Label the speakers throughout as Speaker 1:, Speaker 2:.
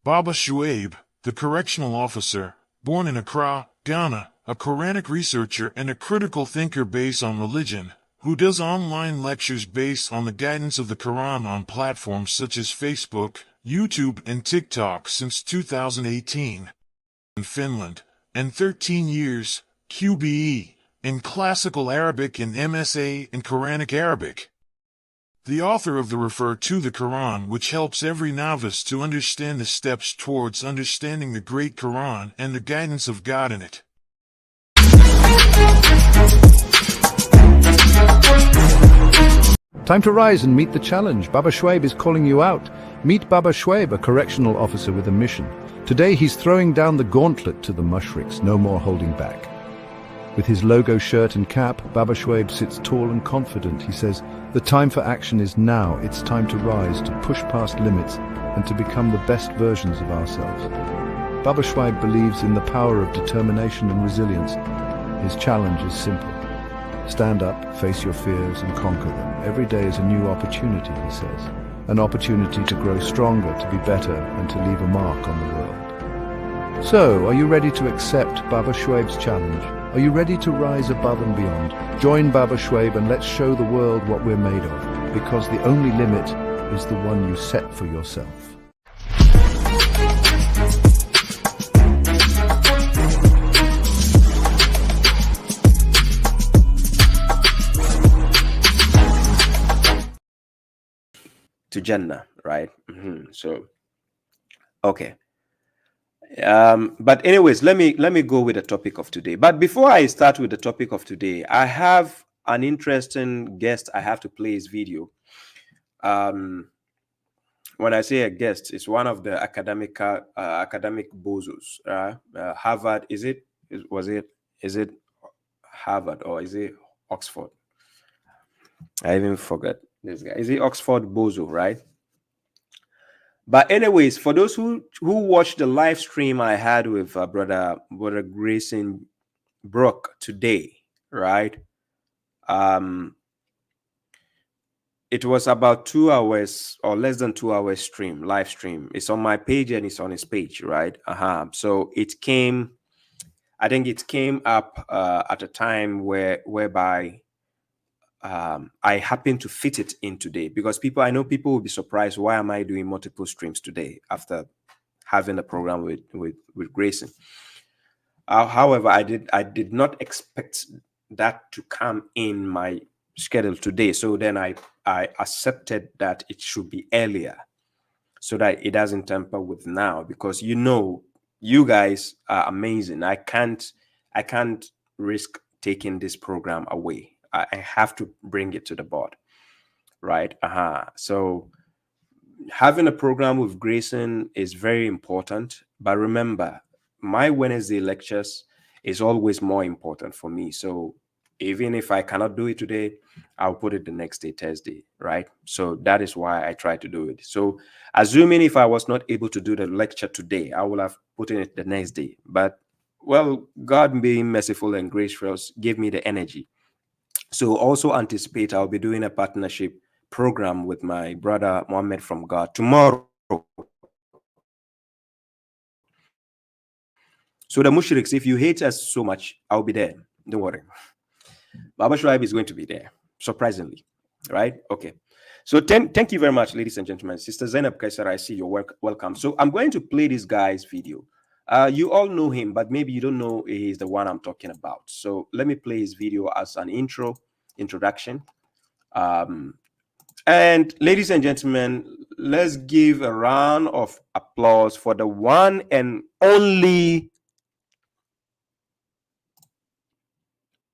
Speaker 1: babashuaib, the correctional officer, born in Accra, Ghana, a Quranic researcher and a critical thinker based on religion, who does online lectures based on the guidance of the Quran on platforms such as Facebook, YouTube and TikTok since 2018. In Finland, and 13 years, QBE, in Classical Arabic and MSA in Quranic Arabic. The author of the Refer to the Quran, which helps every novice to understand the steps towards understanding the Great Quran and the guidance of God in it.
Speaker 2: Time to rise and meet the challenge. babashuaib is calling you out. Meet babashuaib, a correctional officer with a mission. Today he's throwing down the gauntlet to the mushriks, no more holding back. With his logo shirt and cap, babashuaib sits tall and confident. He says, the time for action is now. It's time to rise, to push past limits, and to become the best versions of ourselves. babashuaib believes in the power of determination and resilience. His challenge is simple. Stand up, face your fears, and conquer them. Every day is a new opportunity, he says. An opportunity to grow stronger, to be better, and to leave a mark on the world. So, are you ready to accept babashuaib's challenge? Are you ready to rise above and beyond? Join babashuaib and let's show the world what we're made of, because the only limit is the one you set for yourself.
Speaker 3: To Jannah, right? So, okay. But anyways, let me go with the topic of today. But before I start with the topic of today, I have an interesting guest. I have to play his video. When I say a guest, it's one of the academic bozos. Harvard, is it Harvard or is it Oxford? I even forgot this guy. Is it Oxford bozo, right? But anyways, for those who watched the live stream I had with brother Grayson Brook today, right? It was about 2 hours or less than 2 hours live stream. It's on my page and it's on his page, right? So it came, I think it came up at a time whereby I happen to fit it in today, because I know people will be surprised, why am I doing multiple streams today after having a program with Grayson? However, I did not expect that to come in my schedule today. So then I accepted that it should be earlier so that it doesn't tamper with now, because you guys are amazing. I can't risk taking this program away. I have to bring it to the board, right? So having a program with Grayson is very important. But remember, my Wednesday lectures is always more important for me. So even if I cannot do it today, I'll put it the next day, Thursday, right? So that is why I try to do it. So assuming if I was not able to do the lecture today, I will have put it the next day. But, well, God being merciful and gracious gave me the energy. So also anticipate I'll be doing a partnership program with my brother Mohammed from God tomorrow. So the mushriks, if you hate us so much, I'll be there. Don't worry. babashuaib is going to be there, surprisingly, right? Okay. So thank you very much, ladies and gentlemen. Sister Zainab Kaisar, I see you're welcome. So I'm going to play this guy's video. You all know him, but maybe you don't know he's the one I'm talking about. So let me play his video as an introduction. And ladies and gentlemen, let's give a round of applause for the one and only.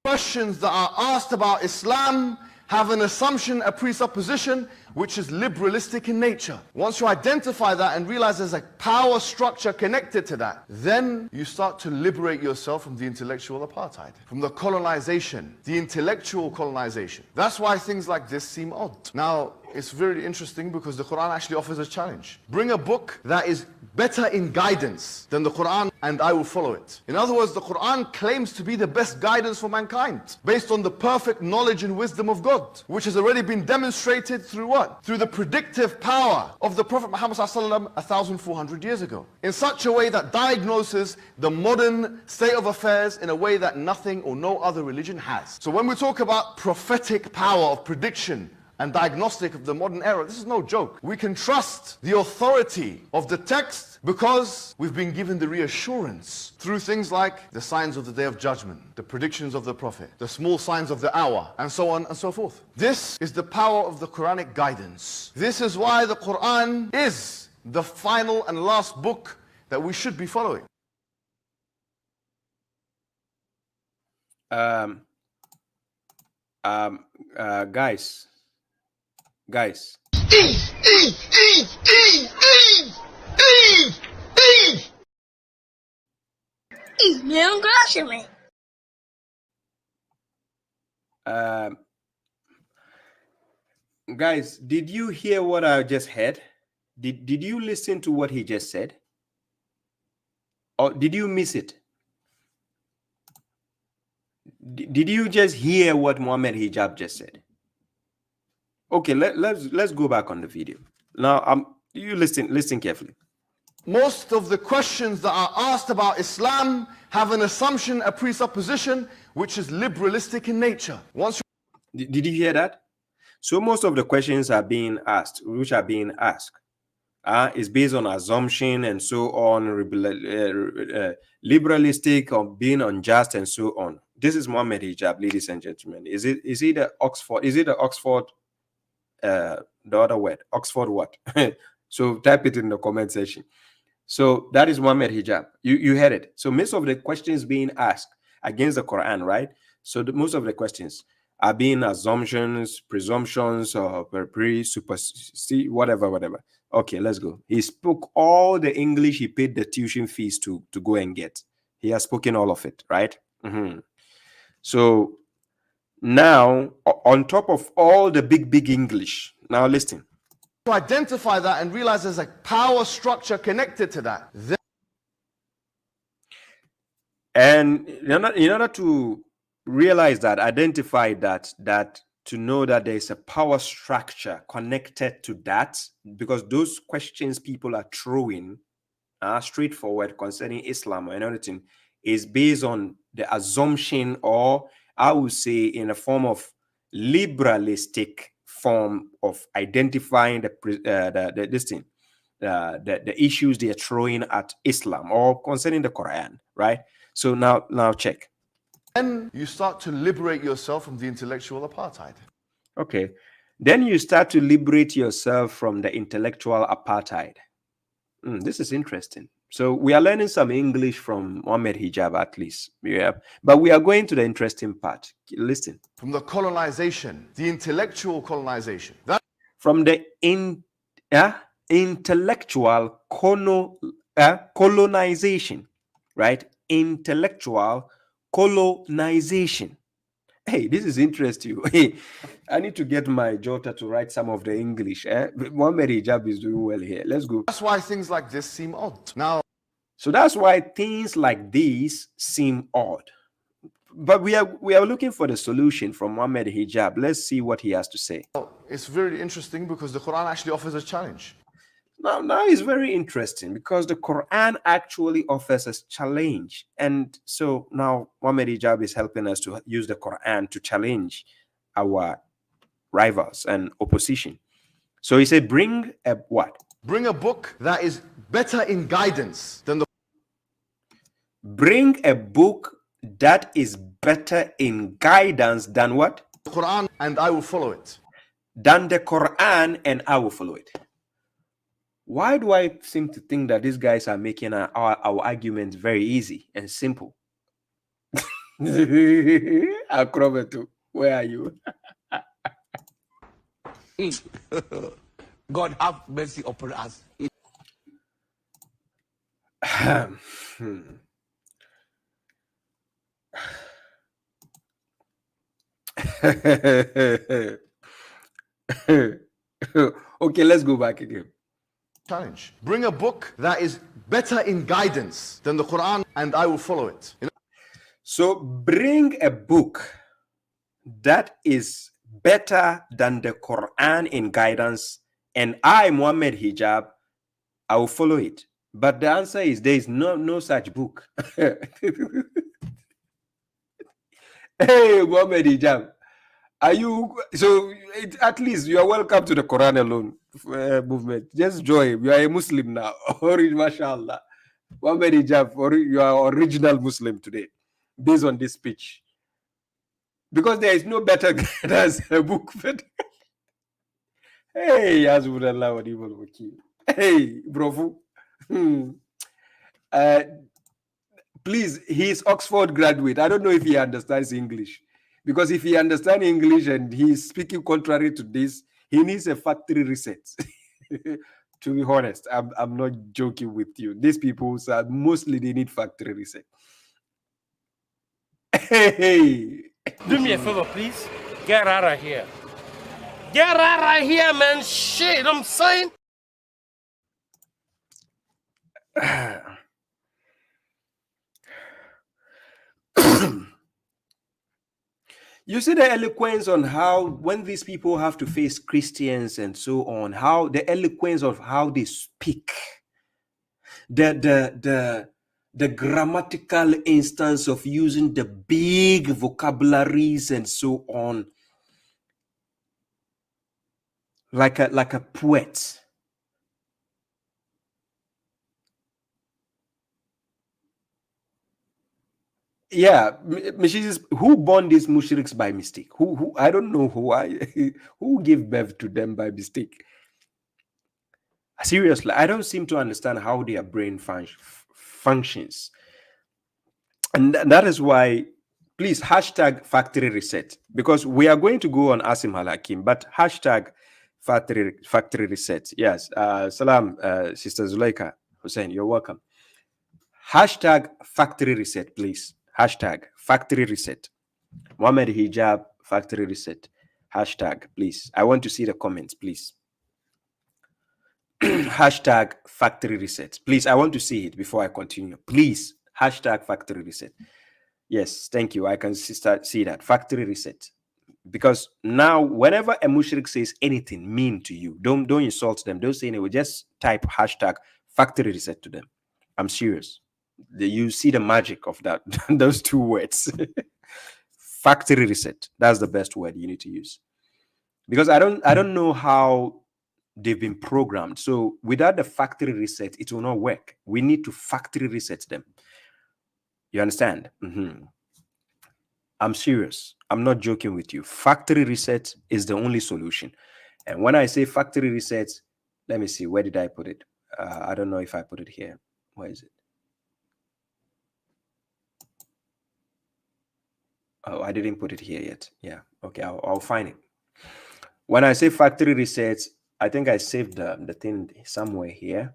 Speaker 4: Questions that are asked about Islam have an assumption, a presupposition, which is liberalistic in nature. Once you identify that and realize there's a power structure connected to that, then you start to liberate yourself from the intellectual apartheid, from the colonization, the intellectual colonization. That's why things like this seem odd. Now, it's very interesting because the Quran actually offers a challenge. Bring a book that is better in guidance than the Quran and I will follow it. In other words, the Quran claims to be the best guidance for mankind based on the perfect knowledge and wisdom of God, which has already been demonstrated through what? what? Through the predictive power of the Prophet Muhammad ﷺ 1,400 years ago. In such a way that diagnoses the modern state of affairs in a way that nothing or no other religion has. So when we talk about prophetic power of prediction and diagnostic of the modern era, this is no joke. We can trust the authority of the text because we've been given the reassurance through things like the signs of the Day of Judgment, the predictions of the Prophet, the small signs of the hour, and so on and so forth. This is the power of the Quranic guidance. This is why the Quran is the final and last book that we should be following.
Speaker 3: Guys. Guys, did you hear what I just heard? Did you listen to what he just said? Or did you miss it? Did you just hear what Muhammad Hijab just said? Okay, let's go back on the video. Now, you listen carefully.
Speaker 4: Most of the questions that are asked about Islam have an assumption, a presupposition, which is liberalistic in nature.
Speaker 3: Did you hear that? So most of the questions are being asked, is based on assumption and so on, liberalistic or being unjust and so on. This is Muhammad Hijab, ladies and gentlemen. Is it the Oxford? Is it the Oxford? The other word, Oxford what? So type it in the comment section. So that is Muhammad Hijab. You heard it. So most of the questions being asked against the Quran, right? So most of the questions are being assumptions, presumptions, or whatever. Okay, let's go. He spoke all the English he paid the tuition fees to go and get. He has spoken all of it, right? So now, on top of all the big English, now listen.
Speaker 4: To identify that and realize there's a power structure connected to that.
Speaker 3: And in order to realize that, identify that to know that there is a power structure connected to that, because those questions people are throwing straightforward concerning Islam or anything is based on the assumption, or I would say in a form of liberalistic form of identifying the issues they are throwing at Islam or concerning the Quran, right? So now check.
Speaker 4: Then you start to liberate yourself from the intellectual apartheid.
Speaker 3: Okay. Then you start to liberate yourself from the intellectual apartheid. This is interesting. So we are learning some English from Muhammad Hijab at least. Yeah. But we are going to the interesting part. Listen.
Speaker 4: From the colonization, the intellectual colonization.
Speaker 3: From the intellectual colonization, right? Intellectual colonization. Hey, this is interesting. Hey, I need to get my daughter to write some of the English. Muhammad Hijab is doing well here. Let's go.
Speaker 4: That's why things like this seem odd.
Speaker 3: So that's why things like these seem odd. But we are looking for the solution from Muhammad Hijab. Let's see what he has to say.
Speaker 4: It's very interesting because the Quran actually offers a challenge.
Speaker 3: Now it's very interesting because the Quran actually offers us challenge. And so now Muhammad Hijab is helping us to use the Quran to challenge our rivals and opposition. So he said, bring a what?
Speaker 4: Bring a book that is better in guidance than the...
Speaker 3: Bring a book that is better in guidance than what?
Speaker 4: The Quran, and I will follow it.
Speaker 3: Than the Quran, and I will follow it. Why do I seem to think that these guys are making our arguments very easy and simple? Akrobetu, where are you?
Speaker 5: God have mercy upon us.
Speaker 3: Okay, let's go back again.
Speaker 4: Challenge. Bring a book that is better in guidance than the Quran, and I will follow it.
Speaker 3: So bring a book that is better than the Quran in guidance, and I, Muhammad Hijab, I will follow it. But the answer is there is no such book. Hey, Muhammad Hijab, are you so? At least you are welcome to the Quran alone movement. Just join. You are a Muslim now. Or mashallah, Muhammad Hijab, or you are original Muslim today, based on this speech. Because there is no better guidance a book. Hey, Yazbunallah wa ni'mal wakeel. Hey, bro. Please, he's Oxford graduate. I don't know if he understands English. Because if he understands English and he's speaking contrary to this, he needs a factory reset. To be honest, I'm not joking with you. These people mostly they need factory reset. Hey.
Speaker 5: Do me a favor, please. Get out of here. Get out of here, man. Shit, you know what I'm saying?
Speaker 3: You see the eloquence on how when these people have to face Christians and so on, how the eloquence of how they speak, the grammatical instance of using the big vocabularies and so on, like a poet. Yeah, who born these mushriks by mistake? Who I don't know who gave birth to them by mistake. Seriously, I don't seem to understand how their brain functions, and that is why, please hashtag factory reset, because we are going to go on Asim Al-Hakim, but hashtag factory reset. Yes, salam, Sister Zuleika Hussein, you're welcome. Hashtag factory reset, please. Hashtag factory reset. Muhammad Hijab factory reset. Hashtag, please. I want to see the comments, please. Hashtag factory reset. Please, I want to see it before I continue. Please, hashtag factory reset. Yes, thank you. I can see that. Factory reset. Because now, whenever a mushrik says anything mean to you, don't insult them. Don't say anything. Just type hashtag factory reset to them. I'm serious. You see the magic of that. Those two words. Factory reset. That's the best word you need to use. Because I don't know how they've been programmed. So without the factory reset, it will not work. We need to factory reset them. You understand? I'm serious. I'm not joking with you. Factory reset is the only solution. And when I say factory reset, let me see. Where did I put it? I don't know if I put it here. Where is it? Oh, I didn't put it here yet. Yeah. Okay. I'll find it. When I say factory reset, I think I saved the thing somewhere here.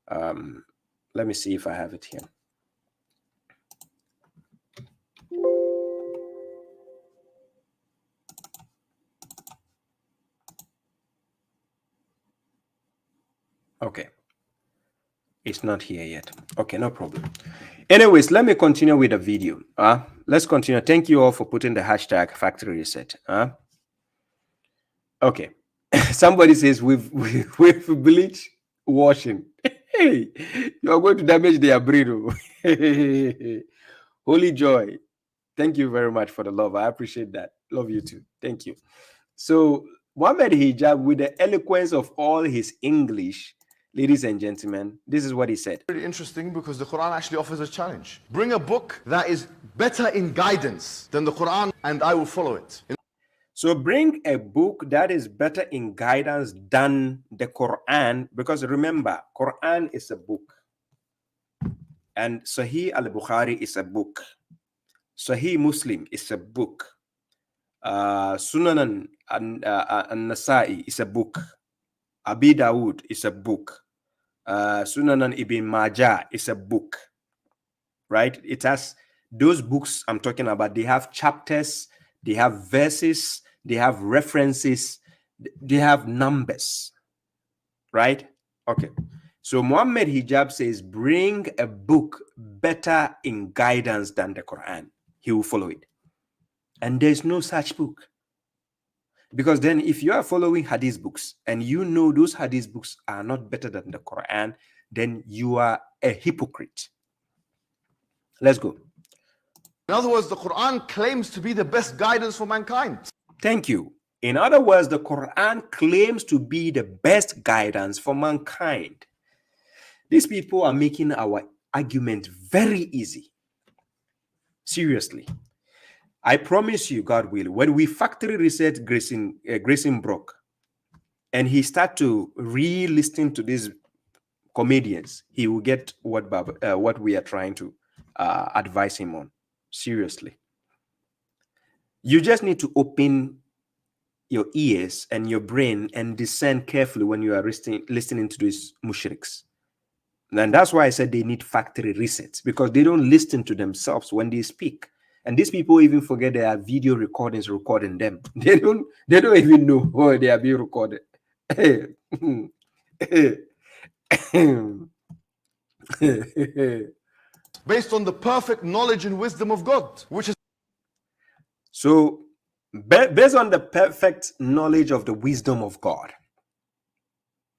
Speaker 3: Let me see if I have it here. Okay. It's not here yet. Okay, no problem. Anyways, let me continue with the video. Let's continue. Thank you all for putting the hashtag factory reset. Okay. Somebody says with bleach washing. Hey, you are going to damage their brain. Holy joy. Thank you very much for the love. I appreciate that. Love you too. Thank you. So Muhammad Hijab, with the eloquence of all his English, ladies and gentlemen, this is what he said.
Speaker 4: Really interesting, because the Quran actually offers a challenge. Bring a book that is better in guidance than the Quran, and I will follow it.
Speaker 3: So bring a book that is better in guidance than the Quran, because remember, Quran is a book, and Sahih al-Bukhari is a book, Sahih Muslim is a book, Sunan an-Nasa'i is a book, Abi Dawud is a book, Sunan Ibn Majah is a book, right? It has those books I'm talking about. They have chapters, they have verses, they have references, they have numbers, right? Okay. So Muhammad Hijab says, bring a book better in guidance than the Quran. He will follow it. And there's no such book. Because then if you are following hadith books and you know those hadith books are not better than the Quran, then you are a hypocrite. Let's go.
Speaker 4: In other words, the Quran claims to be the best guidance for mankind.
Speaker 3: Thank you. In other words, the Quran claims to be the best guidance for mankind. These people are making our argument very easy. Seriously. I promise you, God will, when we factory reset Grayson Brock and he start to re-listen to these comedians, he will get what we are trying to advise him on. Seriously. You just need to open your ears and your brain and discern carefully when you are listening to these mushriks. And that's why I said they need factory resets, because they don't listen to themselves when they speak. And these people even forget there are video recordings recording them. They don't even know why they are being recorded.
Speaker 4: Based on the perfect knowledge and wisdom of God, which is
Speaker 3: so based on the perfect knowledge of the wisdom of God.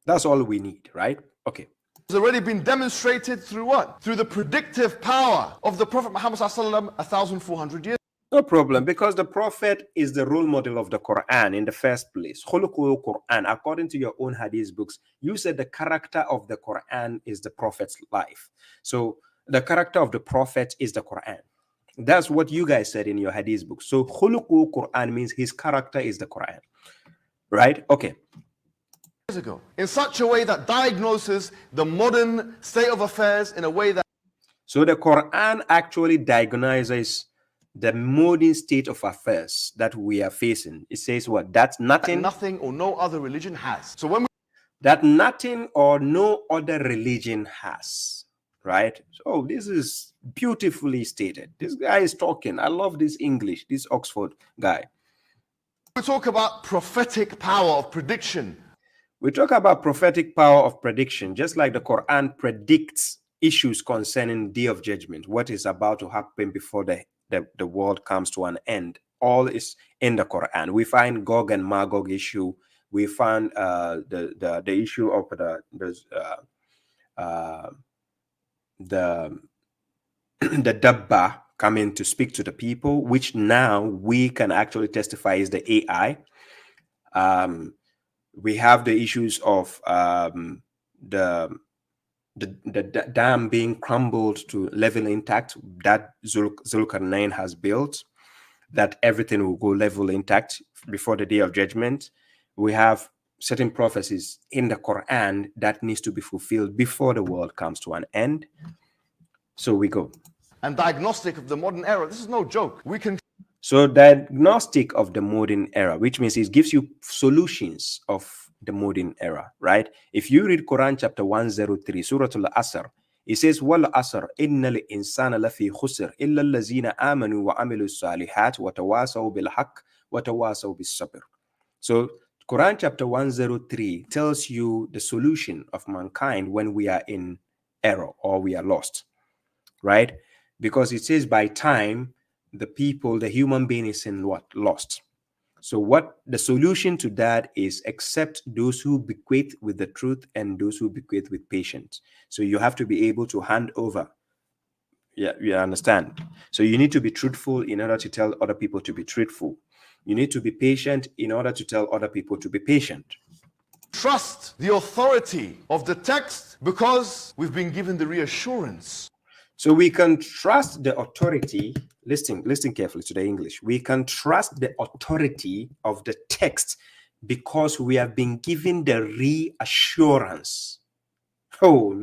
Speaker 3: That's all we need, right? Okay.
Speaker 4: has already been demonstrated through what? Through the predictive power of the Prophet Muhammad 1,400 years.
Speaker 3: No problem, because the Prophet is the role model of the Quran in the first place. Khuluqul Quran, according to your own hadith books, you said the character of the Quran is the Prophet's life. So the character of the Prophet is the Quran. That's what you guys said in your hadith books. So Khuluqul Quran means his character is the Quran. Right? Okay.
Speaker 4: Years ago, in such a way that diagnoses the modern state of affairs in a way that...
Speaker 3: So the Quran actually diagnoses the modern state of affairs that we are facing. It says what? That
Speaker 4: nothing or no other religion has. So when we...
Speaker 3: That nothing or no other religion has. Right? So this is beautifully stated. This guy is talking. I love this English, this Oxford guy.
Speaker 4: We talk about prophetic power of prediction.
Speaker 3: We talk about prophetic power of prediction, just like the Quran predicts issues concerning Day of Judgment, what is about to happen before the world comes to an end. All is in the Quran. We find Gog and Magog issue. We find the issue of the Dabba coming to speak to the people, which now we can actually testify is the AI. We have the issues of the dam being crumbled to level intact that Zulkarnain has built, that everything will go level intact before the Day of Judgment. We have certain prophecies in the Quran that needs to be fulfilled before the world comes to an end. So we go.
Speaker 4: And diagnostic of the modern era. This is no joke. We can...
Speaker 3: So diagnostic of the modern era, which means it gives you solutions of the modern era, right? If you read Quran chapter 103, Surah Al-Asr, it says, "Wal asr innal insana lafi khusr illa allazina amanu wa amilu salihat wa tawasaw bil haqq wa tawasaw bis sabr." So Quran chapter 103 tells you the solution of mankind when we are in error or we are lost, right? Because it says by time the people, the human being is in what? Lost. So what the solution to that is, accept those who bequeath with the truth and those who bequeath with patience. So you have to be able to hand over. Yeah, you understand. So you need to be truthful in order to tell other people to be truthful. You need to be patient in order to tell other people to be patient.
Speaker 4: Trust the authority of the text because we've been given the reassurance.
Speaker 3: So we can trust the authority. Listen carefully to the English. We can trust the authority of the text because we have been given the reassurance. Oh,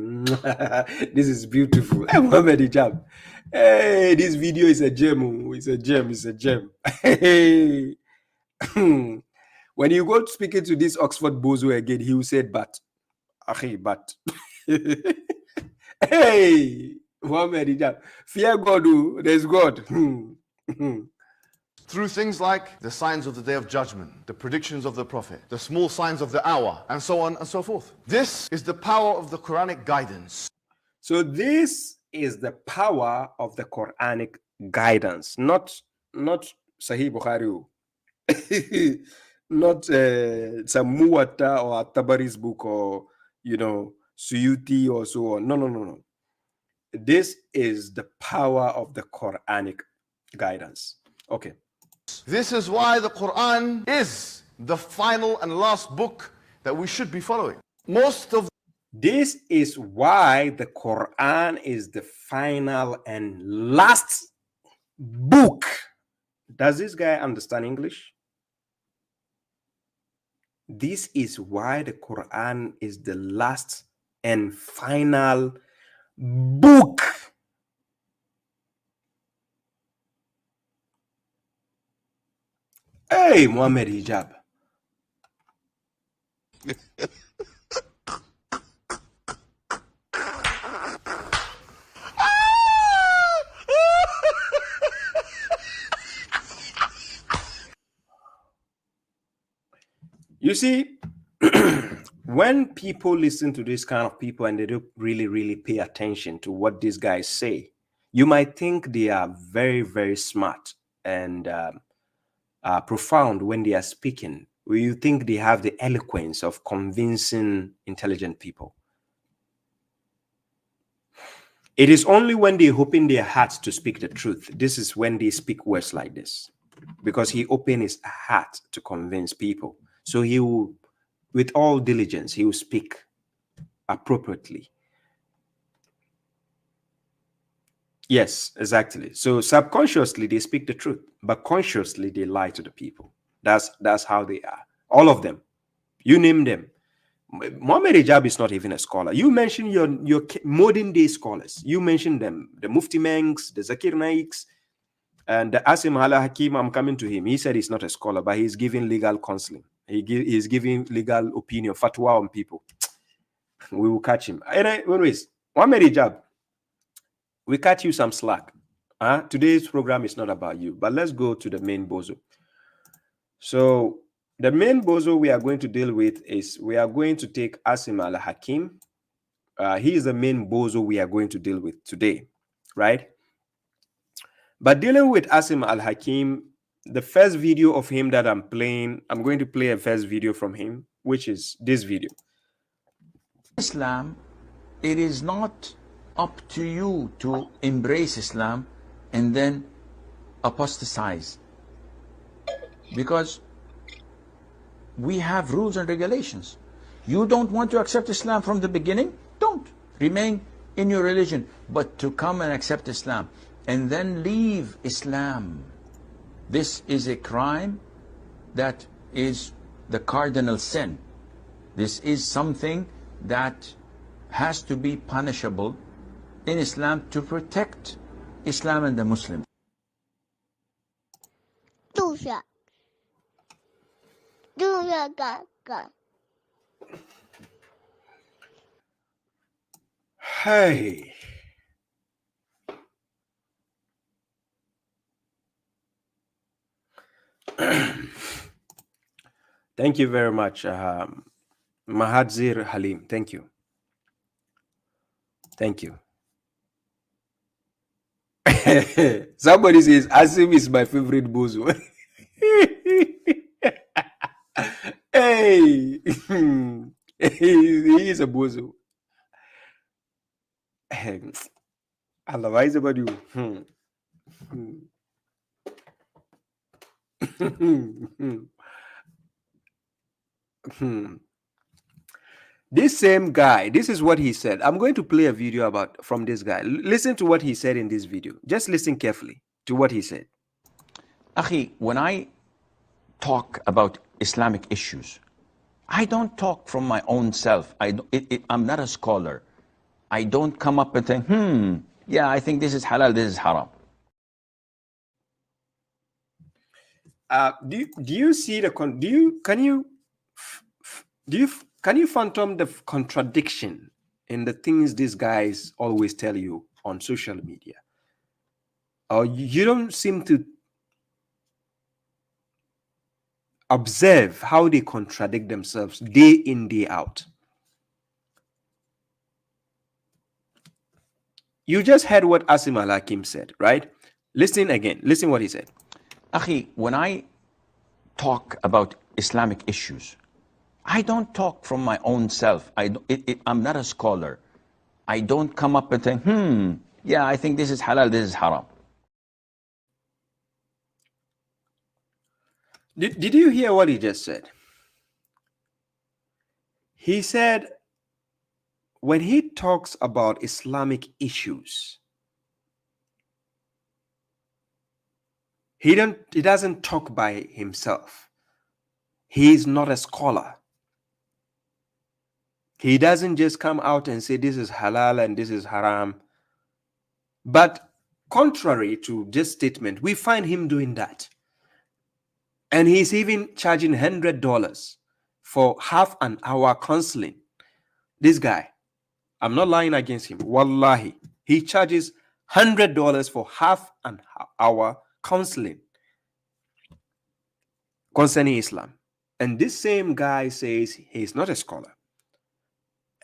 Speaker 3: this is beautiful. Hey, Muhammad Hijab. Hey, this video is a gem. It's a gem. It's a gem. Hey. When you go speaking to this Oxford bozo again, he will say, but. Hey. Fear God, there's God.
Speaker 4: Through things like the signs of the Day of Judgment, the predictions of the Prophet, the small signs of the hour, and so on and so forth. This is the power of the Quranic guidance.
Speaker 3: So this is the power of the Quranic guidance, not Sahih Bukhari. not some Muwatta or Tabari's book or, you know, Suyuti or so on. No, no, no, no. This is the power of the Quranic guidance. Okay.
Speaker 4: This is why the Quran is the final and last book that we should be following.
Speaker 3: This is why the Quran is the final and last book. Does this guy understand English? This is why the Quran is the last and final book. Hey, Muhammad Hijab. You see, when people listen to this kind of people and they don't really pay attention to what these guys say, you might think they are very, very smart and profound when they are speaking. You think they have the eloquence of convincing intelligent people. It is only when they open their hearts to speak the truth. This is when they speak words like this, because he opened his heart to convince people. So he will, with all diligence, he will speak appropriately. Yes, exactly. So subconsciously they speak the truth, but consciously they lie to the people. That's how they are. All of them. You name them. Muhammad Hijab is not even a scholar. You mention your modern day scholars. You mention them, the Mufti Mengs, the Zakir Naiks, and the Asim Al-Hakim. I'm coming to him. He said he's not a scholar, but he's giving legal counseling. He's giving legal opinion, fatwa on people. We will catch him. Anyways, Muhammad Hijab, we cut you some slack. Today's program is not about you, but let's go to the main bozo. So the main bozo we are going to deal with is, we are going to take Asim Al-Hakim. He is the main bozo we are going to deal with today, right? But dealing with Asim Al-Hakim, the first video of him that I'm playing, I'm going to play a first video from him, which is this video.
Speaker 6: Islam, it is not up to you to embrace Islam and then apostatize, because we have rules and regulations. You don't want to accept Islam from the beginning? Don't. Remain in your religion. But to come and accept Islam and then leave Islam, this is a crime that is the cardinal sin. This is something that has to be punishable in Islam to protect Islam and the Muslims.
Speaker 3: Hey. Thank you very much, Mahadzir Halim. Thank you. Thank you. Somebody says Asim is my favorite bozo. Hey, he is a bozo. Allah, why is about you? This same guy, this is what he said. I'm going to play a video from this guy. Listen to what he said in this video. Just listen carefully to what he said.
Speaker 6: Akhi, when I talk about Islamic issues, I don't talk from my own self. I'm not a scholar. I don't come up and think, yeah, I think this is halal, this is haram.
Speaker 3: Do you see the can you fathom the contradiction in the things these guys always tell you on social media? Or you don't seem to observe how they contradict themselves day in, day out. You just heard what Asim Al-Hakim said, right? Listen again. Listen what he said.
Speaker 6: Akhi, when I talk about Islamic issues. I don't talk from my own self. I'm not a scholar. I don't come up and think, yeah, I think this is halal, this is haram.
Speaker 3: Did you hear what he just said? He said, when he talks about Islamic issues, he doesn't talk by himself. He is not a scholar. He doesn't just come out and say this is halal and this is haram. But contrary to this statement, we find him doing that. And he's even charging $100 for half an hour counseling. This guy, I'm not lying against him. Wallahi, he charges $100 for half an hour counseling concerning Islam. And this same guy says he's not a scholar.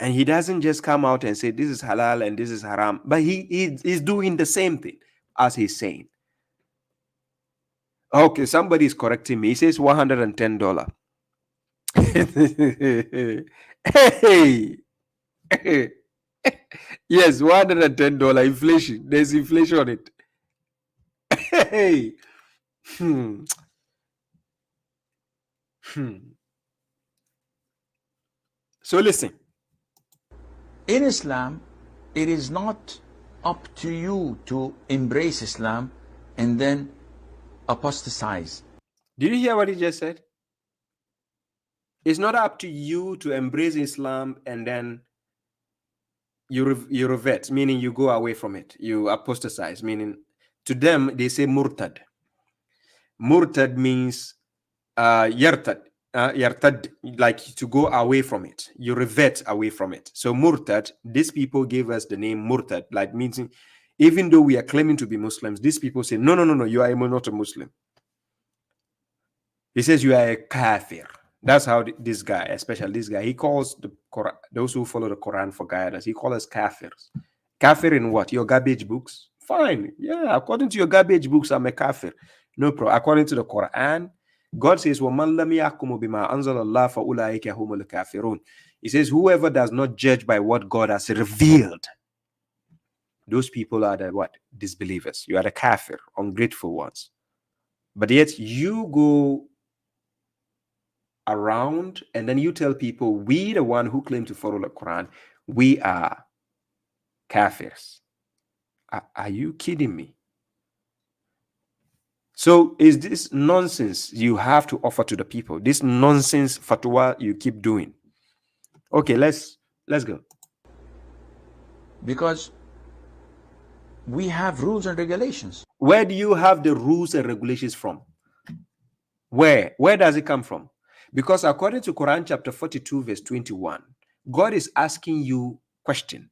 Speaker 3: And he doesn't just come out and say this is halal and this is haram, but he's doing the same thing as he's saying. Okay, somebody is correcting me. He says $110. Hey, yes, $110 inflation. There's inflation on it. Hey. So listen.
Speaker 6: In Islam, it is not up to you to embrace Islam and then apostatize.
Speaker 3: Did you hear what he just said? It's not up to you to embrace Islam and then you revert, meaning you go away from it. You apostatize, meaning to them, they say murtad. Murtad means yartad. Yartad, like to go away from it. You revert away from it. So murtad, these people gave us the name murtad, like means even though we are claiming to be Muslims, these people say, no, you are not a Muslim. He says you are a kafir. That's how this guy, especially this guy, he calls the Quran, those who follow the Quran for guidance, he calls us kafirs. Kafir in what? Your garbage books? Fine. Yeah, according to your garbage books, I'm a kafir. No problem. According to the Quran, God says, وَمَنْ لَمْ يَحْكُمُ بِمَا أَنزَلَ اللَّهُ فَأُولَٰئِكَ هُمُ الْكَافِرُونَ. He says, whoever does not judge by what God has revealed, those people are the what? Disbelievers. You are the kafir, ungrateful ones. But yet you go around and then you tell people, we the one who claim to follow the Quran, we are kafirs. Are you kidding me? So is this nonsense you have to offer to the people? This nonsense fatwa you keep doing? Okay, let's go.
Speaker 6: Because we have rules and regulations.
Speaker 3: Where do you have the rules and regulations from? Where does it come from? Because according to Quran chapter 42 verse 21, God is asking you question.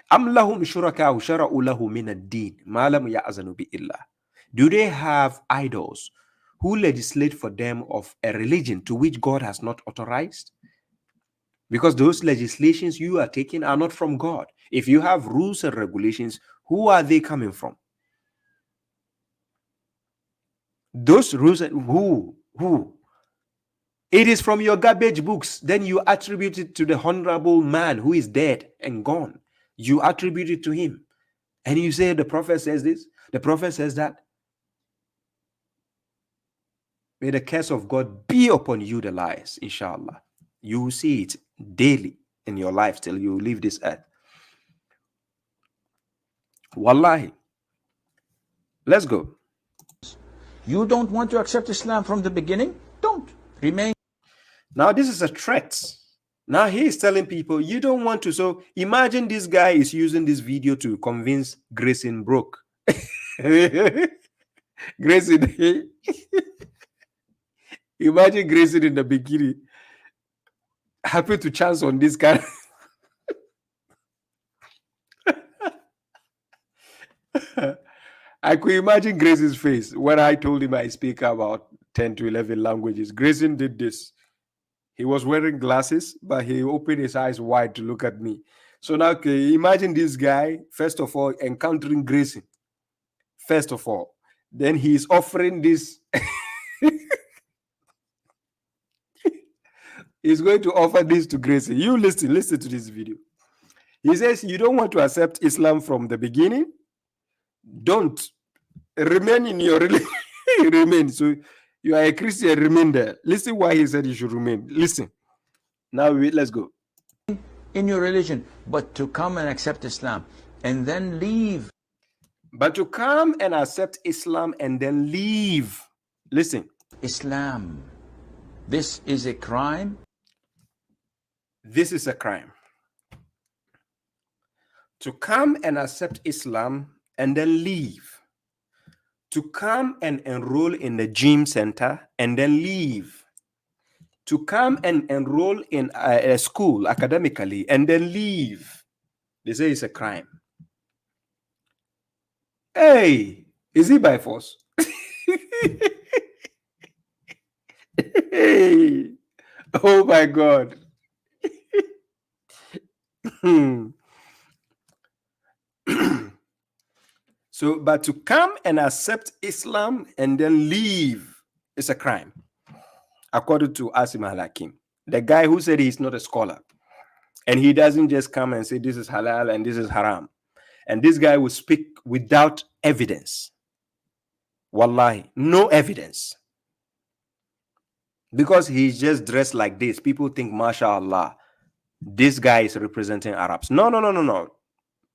Speaker 3: Am lahum shuraka'u shara'u lahu min ad-din ma lam ya'zanu bi illah. Do they have idols who legislate for them of a religion to which God has not authorized? Because those legislations you are taking are not from God. If you have rules and regulations, who are they coming from? Those rules, who? It is from your garbage books. Then you attribute it to the honorable man who is dead and gone. You attribute it to him. And you say the prophet says this, the prophet says that. May the curse of God be upon you, the lies, inshallah. You will see it daily in your life till you leave this earth. Wallahi. Let's go.
Speaker 6: You don't want to accept Islam from the beginning? Don't. Remain.
Speaker 3: Now this is a threat. Now he is telling people, you don't want to. So imagine this guy is using this video to convince Grayson Brooke. Grayson. Imagine Grayson in the bikini. Happy to chance on this guy. I could imagine Grayson's face when I told him I speak about 10 to 11 languages. Grayson did this. He was wearing glasses, but he opened his eyes wide to look at me. So now, imagine this guy, first of all, encountering Grayson. First of all. Then he's offering this. He's going to offer this to Gracie. You listen to this video. He says, you don't want to accept Islam from the beginning? Don't. Remain in your religion. Remain. So you are a Christian, remain there. Listen why he said you should remain. Listen. Now let's go.
Speaker 6: In your religion, but to come and accept Islam and then leave.
Speaker 3: But to come and accept Islam and then leave. Listen.
Speaker 6: Islam. This is a crime.
Speaker 3: This is a crime. To come and accept Islam and then leave. To come and enroll in the gym center and then leave. To come and enroll in a school academically and then leave. They say it's a crime. Hey, is it by force? Hey, oh my God. So, but to come and accept Islam and then leave is a crime, according to Asim Al-Hakim, the guy who said he's not a scholar. And he doesn't just come and say this is halal and this is haram. And this guy will speak without evidence. Wallahi, no evidence. Because he's just dressed like this. People think, mashallah, this guy is representing Arabs. No.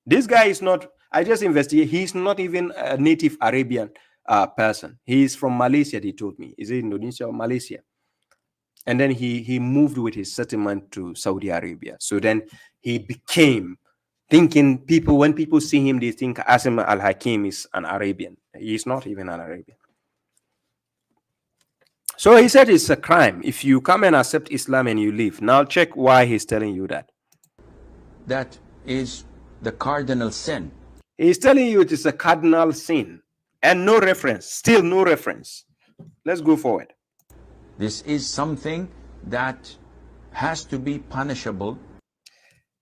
Speaker 3: This guy is not, I just investigated, he's not even a native Arabian person. He's from Malaysia, he told me. Is it Indonesia or Malaysia? And then he moved with his settlement to Saudi Arabia. So then he became thinking, when people see him, they think Asim Al-Hakim is an Arabian. He's not even an Arabian. So he said it's a crime if you come and accept Islam and you leave. Now check why he's telling you that.
Speaker 6: That is the cardinal sin.
Speaker 3: He's telling you it is a cardinal sin. And no reference, still no reference. Let's go forward.
Speaker 6: This is something that has to be punishable.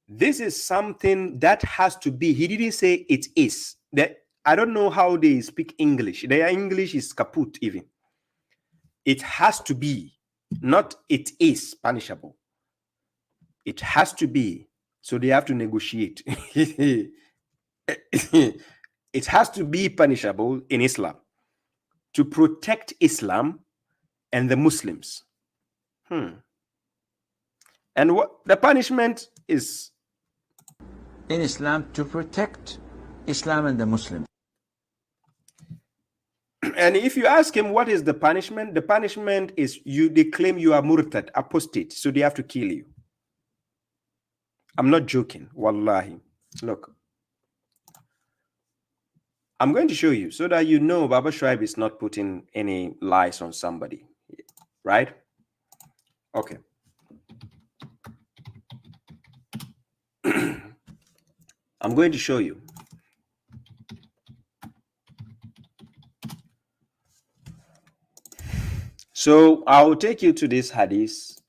Speaker 3: This is something that has to be. He didn't say it is. I don't know how they speak English. Their English is kaput even. It has to be, not it is punishable. It has to be. So they have to negotiate. It has to be punishable in Islam to protect Islam and the Muslims. And what the punishment is?
Speaker 6: In Islam, to protect Islam and the Muslims.
Speaker 3: And if you ask him what is the punishment is they claim you are murtad, apostate, so they have to kill you. I'm not joking, wallahi. Look, I'm going to show you so that you know babashuaib is not putting any lies on somebody, right? Okay. I'm going to show you. So I will take you to this hadith.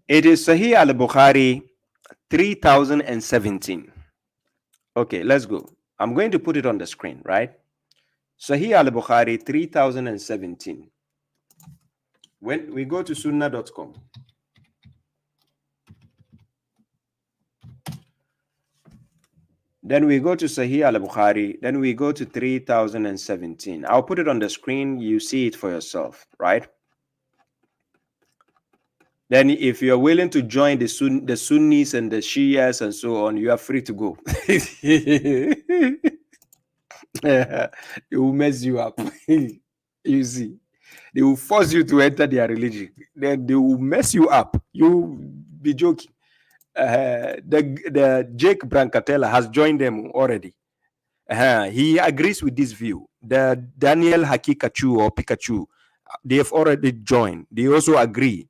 Speaker 3: It is Sahih al-Bukhari 3017. Okay, let's go. I'm going to put it on the screen, right? Sahih al-Bukhari 3017. When we go to sunnah.com, then we go to Sahih al-Bukhari, then we go to 3017. I'll put it on the screen. You see it for yourself, right? Then if you're willing to join the Sunnis and the Shias and so on, you are free to go. It will mess you up. You see, they will force you to enter their religion. Then they will mess you up. You be joking. The Jake Brancatella has joined them already. He agrees with this view. The Daniel Hakikachu or Pikachu, they have already joined. They also agree,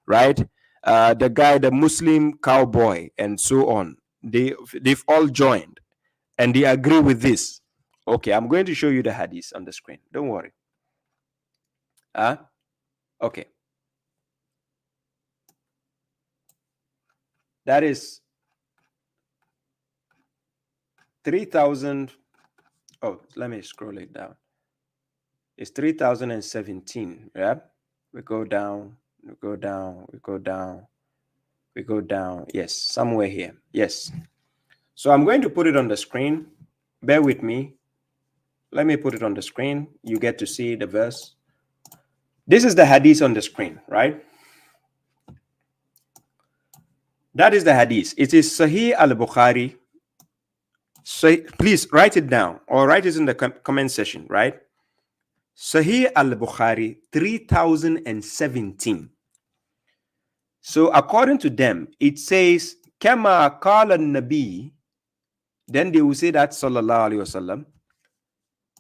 Speaker 3: right? The guy, the Muslim cowboy, and so on. They've all joined, and they agree with this. Okay, I'm going to show you the hadith on the screen. Don't worry. Okay. That is 3000. Oh, let me scroll it down. It's 3017. Yeah. We go down, we go down, we go down, we go down. Yes, somewhere here. Yes. So I'm going to put it on the screen. Bear with me. Let me put it on the screen. You get to see the verse. This is the hadith on the screen, right? That is the hadith. It is Sahih al-Bukhari. So please write it down or write it in the comment section, right? Sahih al-Bukhari 3017. So according to them, it says, Kama qala nabi. Then they will say that sallallahu alayhi wasallam.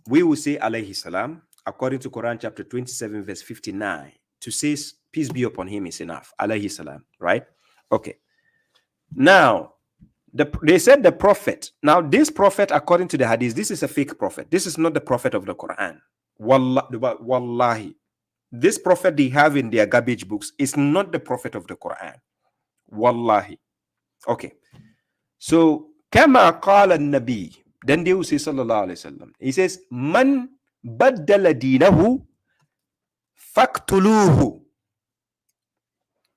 Speaker 3: We will say alayhi salam, according to Quran chapter 27, verse 59. To say peace be upon him is enough. Alayhi salam, right? Okay. Now, they said the prophet. Now, this prophet, according to the hadith, this is a fake prophet. This is not the prophet of the Quran. Wallahi. This prophet they have in their garbage books is not the prophet of the Quran. Wallahi. Okay. So, kama qala nabi. Then they will say, sallallahu alayhi wasallam. He says, man baddala dinahu faqtuluhu.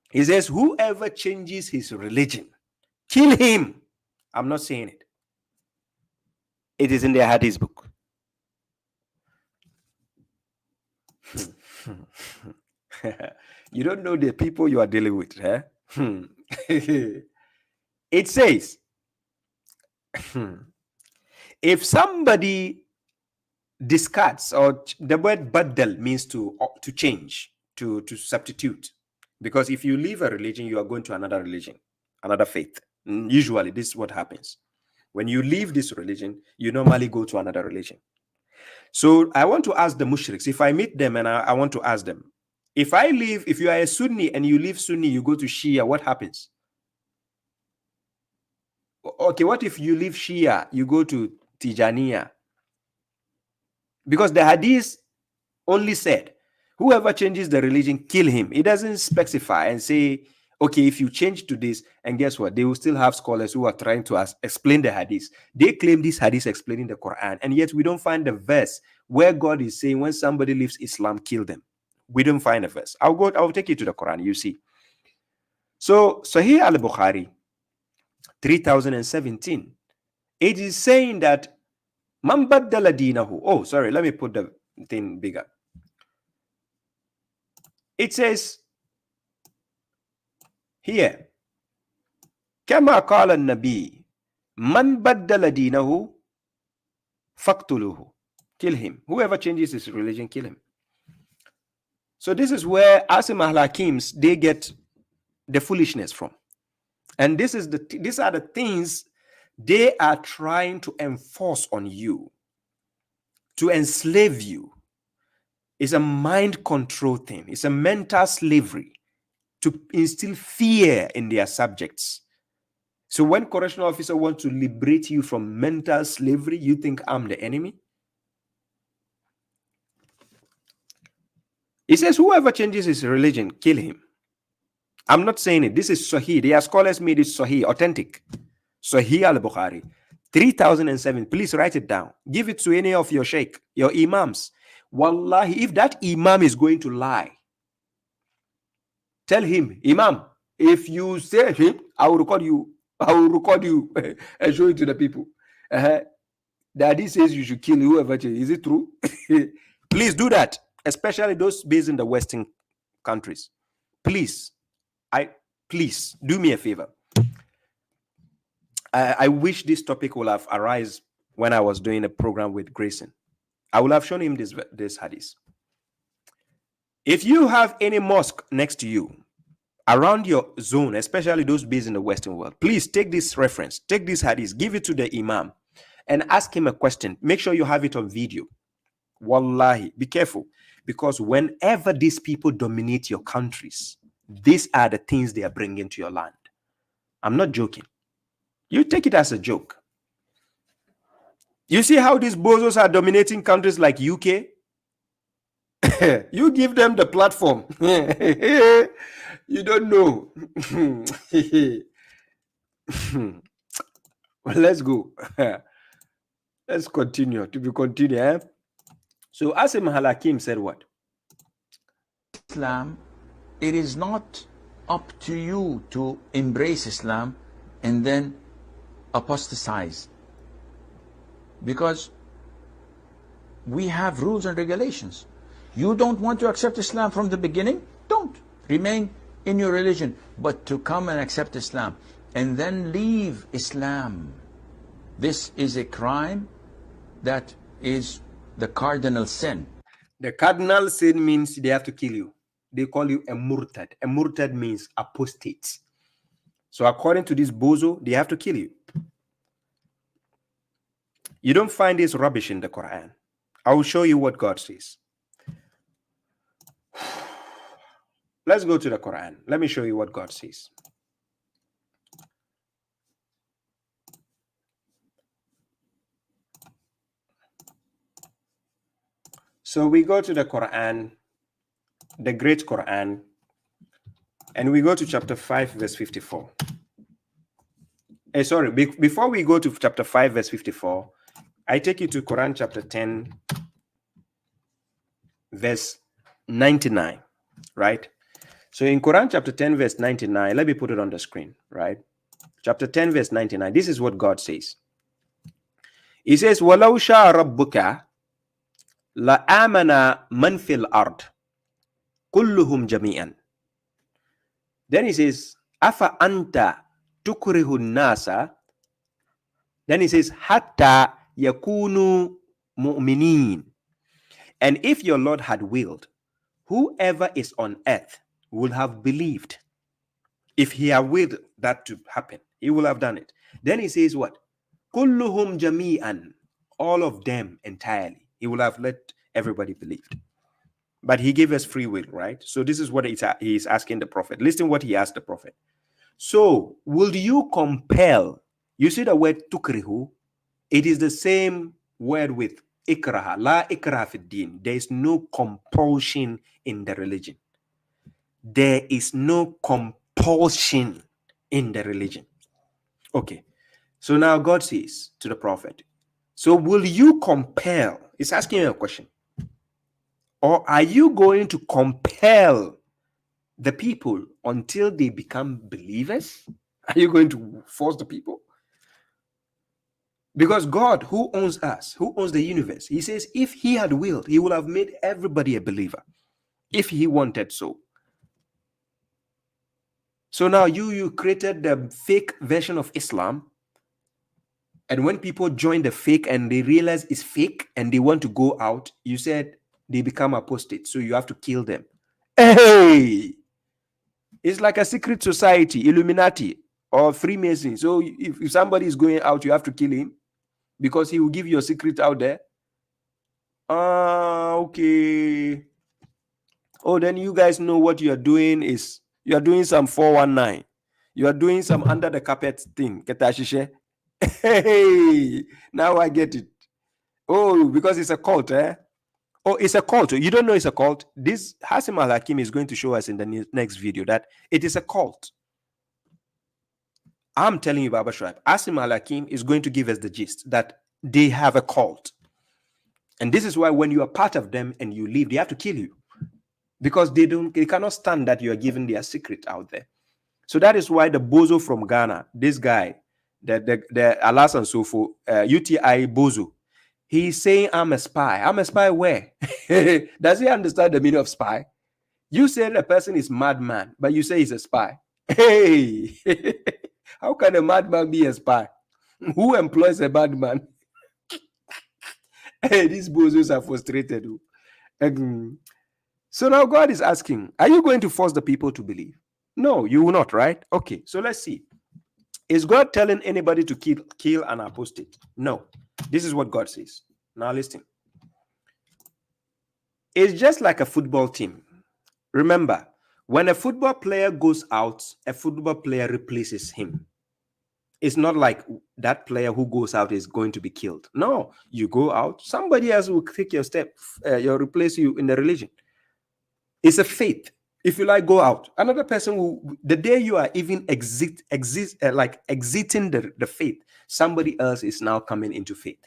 Speaker 3: He says, whoever changes his religion, kill him. I'm not saying it. It is in their hadith book. You don't know the people you are dealing with, eh? It says, if somebody discards, or the word baddal means to change, to substitute. Because if you leave a religion, you are going to another religion, another faith. Usually, this is what happens. When you leave this religion, you normally go to another religion. So I want to ask the mushriks, if I meet them and I want to ask them, if you are a Sunni and you leave Sunni, you go to Shia, what happens? Okay, what if you leave Shia, you go to Tijaniya? Because the hadith only said, whoever changes the religion, kill him. It doesn't specify and say, okay, if you change to this, and guess what? They will still have scholars who are trying to explain the hadith. They claim this hadith explaining the Quran, and yet we don't find the verse where God is saying, when somebody leaves Islam, kill them. We don't find a verse. I'll take you to the Quran, you see. So, Sahih al-Bukhari, 3017, it is saying that man baddala dinahu. Oh, sorry, let me put the thing bigger. It says here, Kama qala nabi, man baddala dinahu faqtuluhu. Kill him. Whoever changes his religion, kill him. So this is where Asim Al-Hakims, they get the foolishness from. And these are the things they are trying to enforce on you, to enslave you. It's a mind control thing. It's a mental slavery to instill fear in their subjects. So when correctional officer wants to liberate you from mental slavery, you think I'm the enemy? He says, whoever changes his religion, kill him. I'm not saying it. This is Sahih. Their scholars made it Sahih, authentic. Sahih al-Bukhari, 3007. Please write it down. Give it to any of your sheikh, your imams. Wallahi, if that imam is going to lie, tell him, Imam, if you say him, I will record you. I will record you and show it to the people. The hadith says you should kill whoever changes. Is it true? Please do that, especially those based in the Western countries. Please do me a favor. I wish this topic will have arisen when I was doing a program with Grayson. I will have shown him this hadith. If you have any mosque next to you, around your zone, especially those based in the Western world, please take this reference, take this hadith, give it to the imam, and ask him a question. Make sure you have it on video. Wallahi, be careful, because whenever these people dominate your countries, these are the things they are bringing to your land. I'm not joking. You take it as a joke. You see how these bozos are dominating countries like UK? You give them the platform. You don't know. Well, let's go. Let's continue. To be continued. Eh? So Asim Al-Hakim said what?
Speaker 6: Islam, it is not up to you to embrace Islam and then apostatize, because we have rules and regulations. You don't want to accept Islam from the beginning? Don't. Remain in your religion. But to come and accept Islam and then leave Islam, this is a crime that is the cardinal sin.
Speaker 3: The cardinal sin means they have to kill you. They call you a murtad. A murtad means apostate. So according to this bozo, they have to kill you. You don't find this rubbish in the Quran. I will show you what God says. Let's go to the Quran. Let me show you what God says. So we go to the Quran, the great Quran, and we go to chapter 5, verse 54. Before we go to chapter 5, verse 54, I take you to Quran chapter 10, verse 99, right? So in Quran chapter 10, verse 99, let me put it on the screen, right? Chapter 10, verse 99, this is what God says. He says, وَلَوْ شَاءَ رَبُّكَ لَآمَنَ مَنْ فِي الْأَرْضِ كُلُّهُمْ جَمِيعًا. Then he says, أَفَ أَنْتَ تُكْرِهُ النَّاسَ. Then he says, حَتَّى يَكُونُوا مُؤْمِنِينَ. And if your Lord had willed, whoever is on earth would have believed. If he had willed that to happen, he will have done it. Then he says what? كُلُّهُمْ جَمِيعًا. All of them entirely. He will have let everybody believe. But he gave us free will, right? So this is what he is asking the prophet. Listen what he asked the prophet. So will you compel? You see the word tukrihu? It is the same word with ikraha. La ikraha fi din. There is no compulsion in the religion. There is no compulsion in the religion. Okay. So now God says to the prophet, so will you compel? He's asking you a question. Or are you going to compel the people until they become believers? Are you going to force the people? Because God, who owns us, who owns the universe, he says if he had willed, he would have made everybody a believer if he wanted so. So now you created the fake version of Islam. And when people join the fake and they realize it's fake and they want to go out, you said they become apostate. So you have to kill them. Hey! It's like a secret society, Illuminati or Freemason. So if somebody is going out, you have to kill him because he will give you a secret out there. Okay. Oh, then you guys know what you are doing is you are doing some 419. You are doing some under the carpet thing. Ketashishe. Hey, now I get it. Oh, because it's a cult, eh? Oh, it's a cult. You don't know it's a cult. This Asim Al-Hakim is going to show us in the next video that it is a cult. I'm telling you, babashuaib, Asim Al-Hakim is going to give us the gist that they have a cult. And this is why when you are part of them and you leave, they have to kill you. Because they cannot stand that you are giving their secret out there. So that is why the bozo from Ghana, this guy, the Alas and Sofo, UTI bozo, he's saying, I'm a spy. I'm a spy where? Does he understand the meaning of spy? You say a person is madman, but you say he's a spy. Hey, how can a madman be a spy? Who employs a madman? Hey, these bozos are frustrated. So now God is asking, are you going to force the people to believe? No, you will not, right? Okay, so let's see. Is God telling anybody to kill an apostate? No. This is what God says. Now listen. It's just like a football team. Remember, when a football player goes out, a football player replaces him. It's not like that player who goes out is going to be killed. No, you go out, somebody else will take your step, replace you in the religion. It's a faith. If you like, go out. Another person will, the day you are even exiting the faith, somebody else is now coming into faith.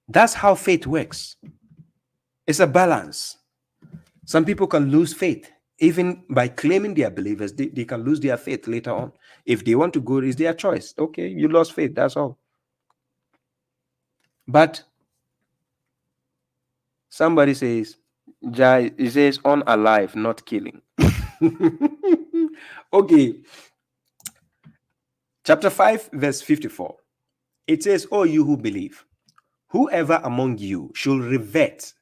Speaker 3: That's how faith works. It's a balance. Some people can lose faith. Even by claiming they are believers, they can lose their faith later on. If they want to go, it's their choice. Okay, you lost faith, that's all. But somebody says, Jai, it says unalive, not killing. Okay. Chapter 5, verse 54. It says, "Oh, you who believe, whoever among you should revert."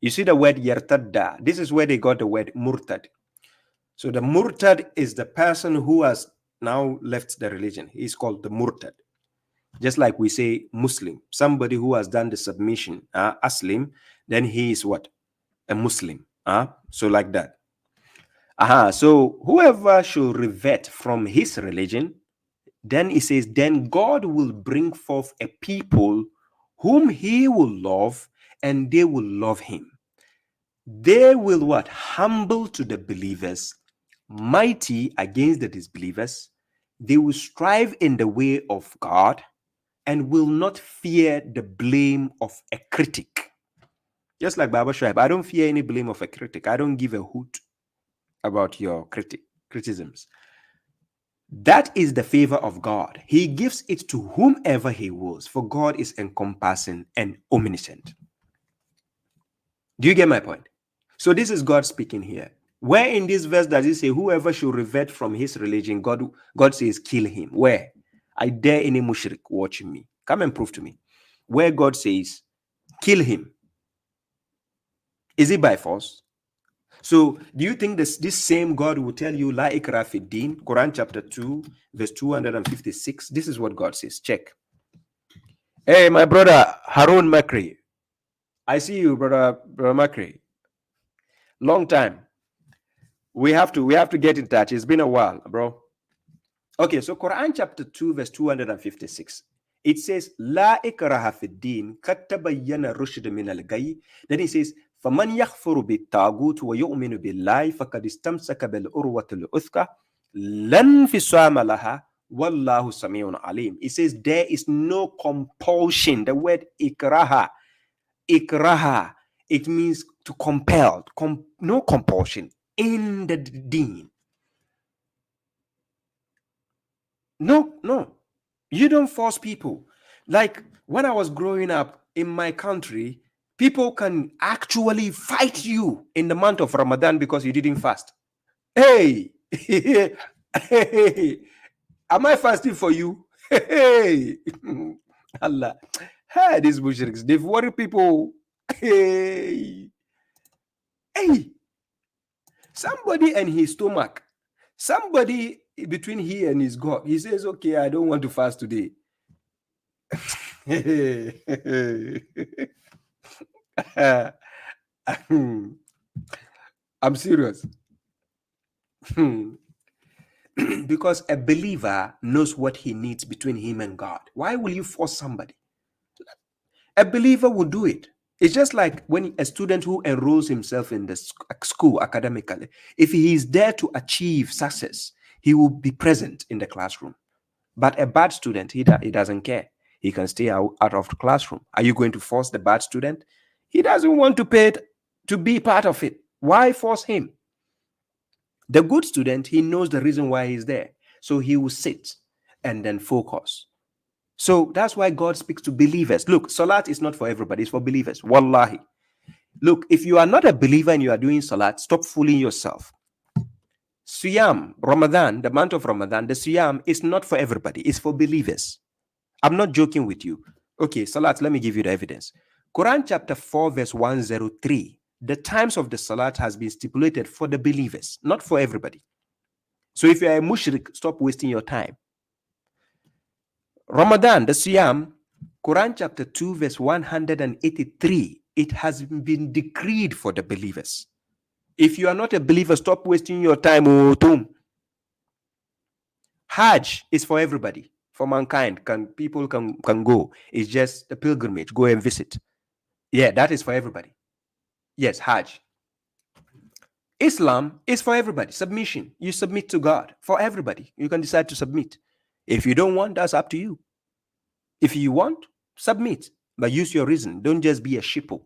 Speaker 3: You see the word yartadda. This is where they got the word murtad. So the murtad is the person who has now left the religion. He's called the murtad. Just like we say Muslim, somebody who has done the submission, Aslim, then he is what? A Muslim. So like that. So whoever should revert from his religion, then it says, then God will bring forth a people whom he will love, and they will love him. They will what? Humble to the believers, mighty against the disbelievers. They will strive in the way of God and will not fear the blame of a critic. Just like babashuaib, I don't fear any blame of a critic. I don't give a hoot about your criticisms. That is the favor of God. He gives it to whomever he wills, for God is encompassing and omniscient. Do you get my point? So this is God speaking here. Where in this verse does he say, whoever should revert from his religion, God says, kill him? Where? I dare any mushrik watching me. Come and prove to me. Where God says, kill him. Is it by force? So do you think this same God will tell you, La ikra fi din, Quran chapter 2, verse 256? This is what God says. Check. Hey, my brother, Harun Makri. I see you, brother Makri. Long time. We have to get in touch. It's been a while, bro. Okay, so Quran chapter 2, verse 256. It says, La ikraha fi din, qad tabayyana rushd min al-ghayy. Then it says, فَمَنْ يَخْفُرُ بِالطَّاغُوتِ وَيُؤْمِنُ بِاللَّهِ فَقَدِ اسْتَمْسَكَ بِالْعُرْوَةِ الْوُثْقَى لَا انْفِصَامَ لَهَا وَاللَّهُ سَمِيعٌ عَلِيمٌ. It says there is no compulsion. The word ikraha, it means to compel. No compulsion in the deen. No. You don't force people. Like when I was growing up in my country, people can actually fight you in the month of Ramadan because you didn't fast. Hey, hey, am I fasting for you? Hey, Allah. Hey, these mushriks, they've worried people. Hey, somebody and his stomach, somebody between he and his God, he says, okay, I don't want to fast today. I'm serious. Because a believer knows what he needs between him and God. Why will you force somebody? A believer will do it. It's just like when a student who enrolls himself in the school academically, if he is there to achieve success, he will be present in the classroom. But a bad student, he doesn't care. He can stay out of the classroom. Are you going to force the bad student? He doesn't want to pay to be part of it. Why force him? The good student, he knows the reason why he's there. So he will sit and then focus. So that's why God speaks to believers. Look, Salat is not for everybody. It's for believers. Wallahi. Look, if you are not a believer and you are doing Salat, stop fooling yourself. Siyam, Ramadan, the month of Ramadan, the Siyam is not for everybody. It's for believers. I'm not joking with you. Okay, Salat, let me give you the evidence. Quran chapter 4, verse 103. The times of the Salat has been stipulated for the believers, not for everybody. So if you are a mushrik, stop wasting your time. Ramadan, the Siyam, Quran chapter 2, verse 183. It has been decreed for the believers. If you are not a believer, stop wasting your time. Hajj is for everybody, for mankind. People can go. It's just a pilgrimage. Go and visit. Yeah, that is for everybody. Yes, Hajj. Islam is for everybody. Submission. You submit to God. For everybody. You can decide to submit. If you don't want, that's up to you. If you want, submit. But use your reason. Don't just be a shippo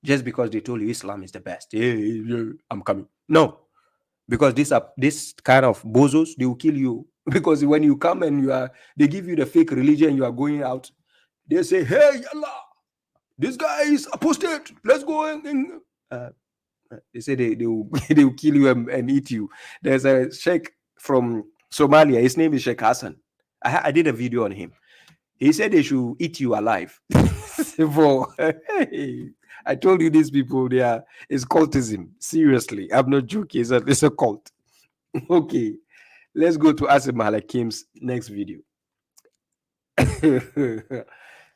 Speaker 3: just because they told you Islam is the best. I'm coming. No, because this kind of bozos, they will kill you. Because when you come and they give you the fake religion, you are going out. They say, hey, Allah, this guy is apostate. Let's go and they say they will, they will kill you and eat you. There's a sheikh from Somalia. His name is Sheikh Hassan. I did a video on him. He said they should eat you alive. I told you these people, it's cultism. Seriously, I'm not joking. It's a cult. Okay, let's go to Asim Al-Hakim's next video.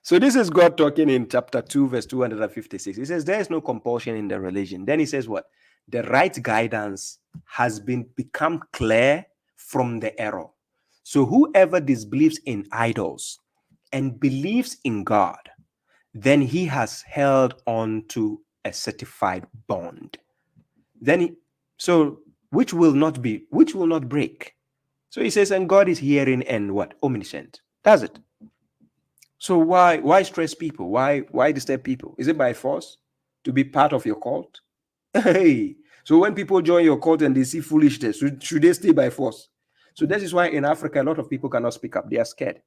Speaker 3: So this is God talking in chapter 2, verse 256. He says, there is no compulsion in the religion. Then he says what? The right guidance has become clear from the error. So whoever disbelieves in idols and believes in God, then he has held on to a certified bond. Then which will not break. So he says, and God is hearing and what? Omniscient. That's it. So why stress people? Why disturb people? Is it by force to be part of your cult? Hey, so when people join your cult and they see foolishness, should they stay by force? So this is why in Africa, a lot of people cannot speak up. They are scared.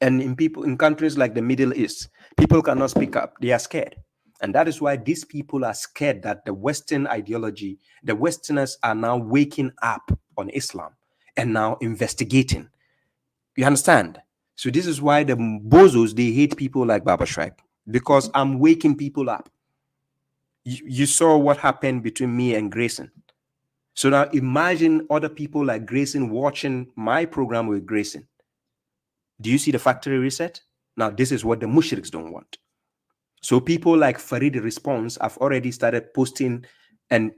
Speaker 3: And in countries like the Middle East, people cannot speak up. They are scared. And that is why these people are scared that the Western ideology, the Westerners are now waking up on Islam and now investigating. You understand? So this is why the bozos, they hate people like babashuaib, because I'm waking people up. You saw what happened between me and Grayson. So now imagine other people like Grayson watching my program with Grayson. Do you see the factory reset? Now, this is what the mushriks don't want. So people like Farid Response have already started posting and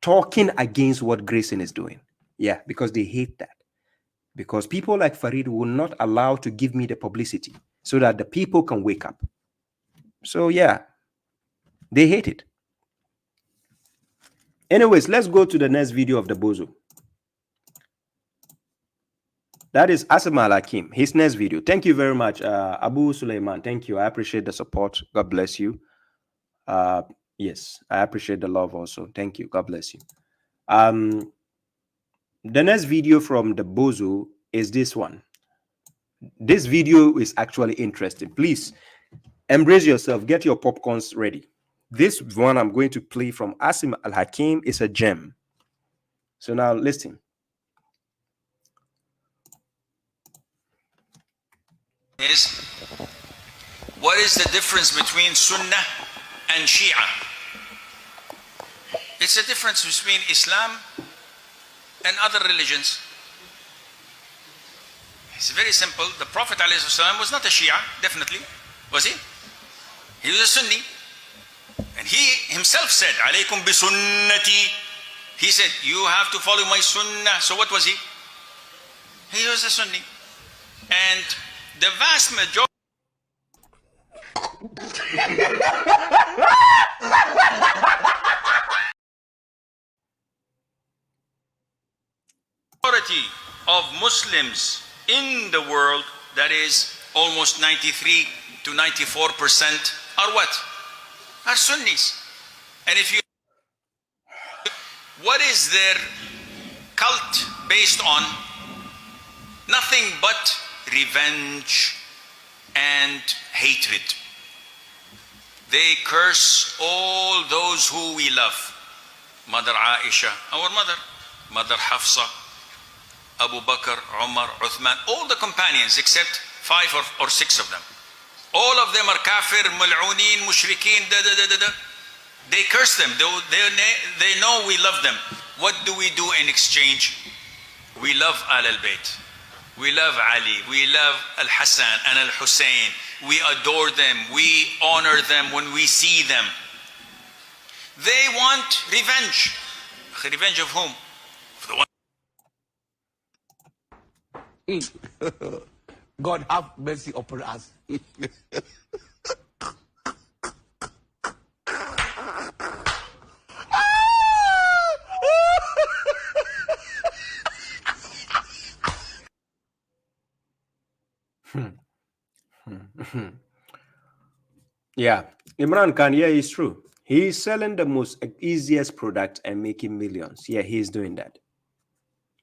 Speaker 3: talking against what Grayson is doing. Yeah, because they hate that. Because people like Farid will not allow to give me the publicity so that the people can wake up. So yeah, they hate it. Anyways, let's go to the next video of the bozo. That is Asim Al-Hakim, his next video. Thank you very much, Abu Suleiman. Thank you. I appreciate the support. God bless you. Yes, I appreciate the love also. Thank you. God bless you. The next video from the bozo is this one. This video is actually interesting. Please embrace yourself. Get your popcorns ready. This one I'm going to play from Asim Al-Hakim is a gem. So now listen.
Speaker 7: What is the difference between Sunnah and Shia? It's a difference between Islam and other religions. It's very simple. The Prophet ﷺ was not a Shia, definitely. Was he? He was a Sunni. And he himself said, alaykum bi sunnati. He said, you have to follow my sunnah. So what was he? He was a Sunni. And the vast majority of Muslims in the world, that is almost 93 to 94%, are what? Are Sunnis. And if you, what is their cult based on? Nothing but revenge and hatred. They curse all those who we love. Mother Aisha, our mother, Mother Hafsa, Abu Bakr, Umar, Uthman, all the companions except 5 or 6 of them. All of them are kafir, mal'oonin, mushrikeen, They curse them. They know we love them. What do we do in exchange? We love Al-Bayt. We love Ali. We love Al-Hassan and Al-Hussein. We adore them. We honor them when we see them. They want revenge. Revenge of whom?
Speaker 8: God have mercy upon us.
Speaker 3: Yeah, Imran Khan, yeah, it's true. He's selling the most easiest product and making millions. Yeah, he's doing that.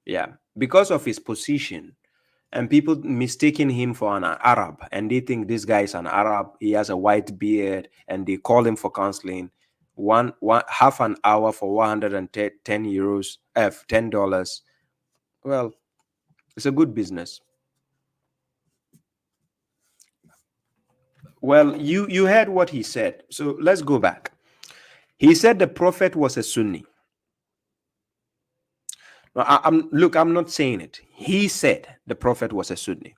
Speaker 3: Yeah, because of his position, and people mistaking him for an Arab, and they think this guy is an Arab. He has a white beard, and they call him for counseling. One half an hour for 110 euros, $10. Well, it's a good business. Well, you heard what he said. So let's go back. He said the Prophet was a Sunni. Now, I'm not saying it. He said the Prophet was a Sunni.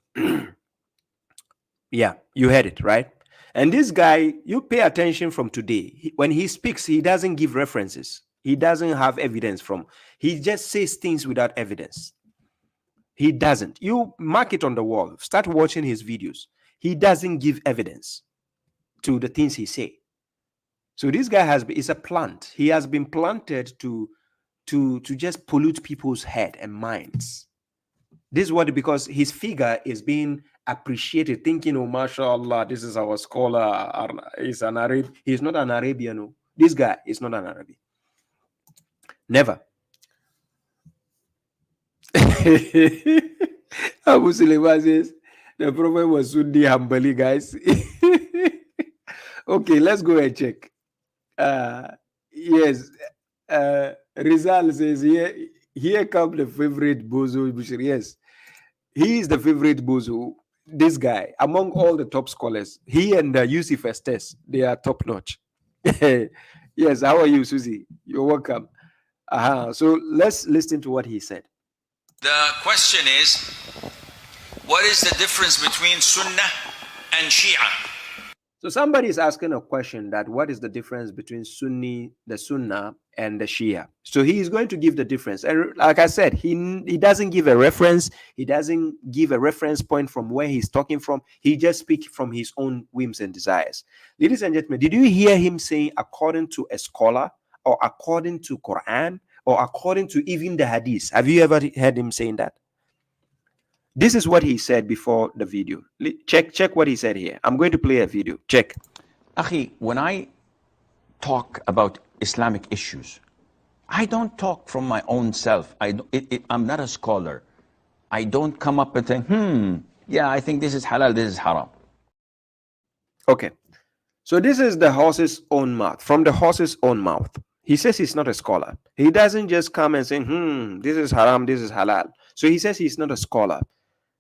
Speaker 3: Yeah, you heard it, right? And this guy, you pay attention from today. When he speaks, he doesn't give references. He doesn't have evidence from. He just says things without evidence. He doesn't. You mark it on the wall. Start watching his videos. He doesn't give evidence to the things he say. So this guy is a plant. He has been planted to just pollute people's head and minds. This is what, because his figure is being appreciated, thinking, oh, mashallah, this is our scholar. He's an Arab. He's not an Arabian. No. This guy is not an Arabian. Never. Abu Sulaiman says the Prophet was Sunni Hanbali, guys. Okay, let's go and check. Yes. Rizal says here comes the favorite bozo. Yes, he is the favorite bozo. This guy, among all the top scholars, he and Yusuf Estes, they are top notch. Yes, how are you, Susie? You're welcome. So let's listen to what he said.
Speaker 7: The question is, what is the difference between Sunnah and Shia?
Speaker 3: So somebody is asking a question that what is the difference between Sunni, the Sunnah, and the Shia? So he is going to give the difference. And like I said, he doesn't give a reference. He doesn't give a reference point from where he's talking from. He just speaks from his own whims and desires. Ladies and gentlemen, did you hear him saying according to a scholar, or according to Quran, or according to even the hadith? Have you ever heard him saying that? This is what he said before the video. Check what he said here. I'm going to play a video. Check.
Speaker 6: Akhi, when I talk about Islamic issues, I don't talk from my own self. I'm not a scholar. I don't come up and think, yeah, I think this is halal, this is haram.
Speaker 3: Okay. So this is the horse's own mouth. From the horse's own mouth. He says he's not a scholar. He doesn't just come and say, this is haram, this is halal. So he says he's not a scholar.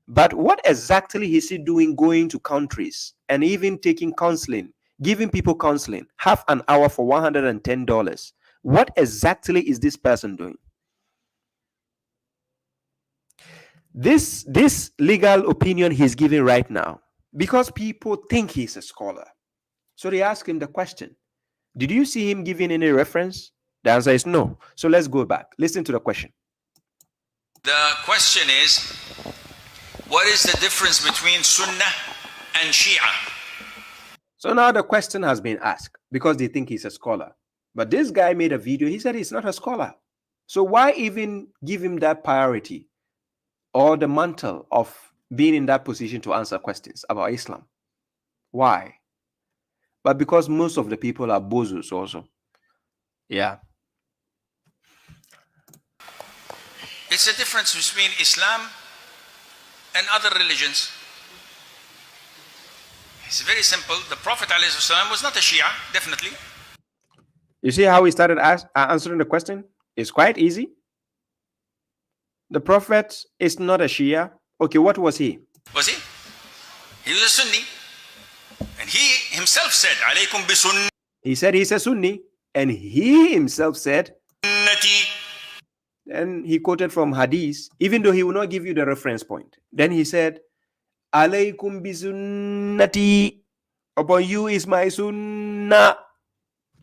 Speaker 3: But what exactly is he doing going to countries and even taking counseling, giving people counseling, half an hour for $110? What exactly is this person doing? This legal opinion he's giving right now, because people think he's a scholar. So they ask him the question, did you see him giving any reference? The answer is no. So let's go back. Listen to the question.
Speaker 7: The question is, what is the difference between Sunnah and Shia?
Speaker 3: So now the question has been asked because they think he's a scholar. But this guy made a video. He said he's not a scholar. So why even give him that priority or the mantle of being in that position to answer questions about Islam? Why? But because most of the people are bozos also. Yeah.
Speaker 7: It's a difference between Islam and other religions. It's very simple. The Prophet ﷺ was not a Shia, definitely.
Speaker 3: You see how he started answering the question? It's quite easy. The Prophet is not a Shia. Okay, what was he?
Speaker 7: Was he? He was a Sunni. And he himself said, alaykum bi sunnati.
Speaker 3: He said he's a Sunni. And he himself said, and he quoted from hadith, even though he will not give you the reference point. Then he said, alaykum bi sunnati. Upon you is my sunnah.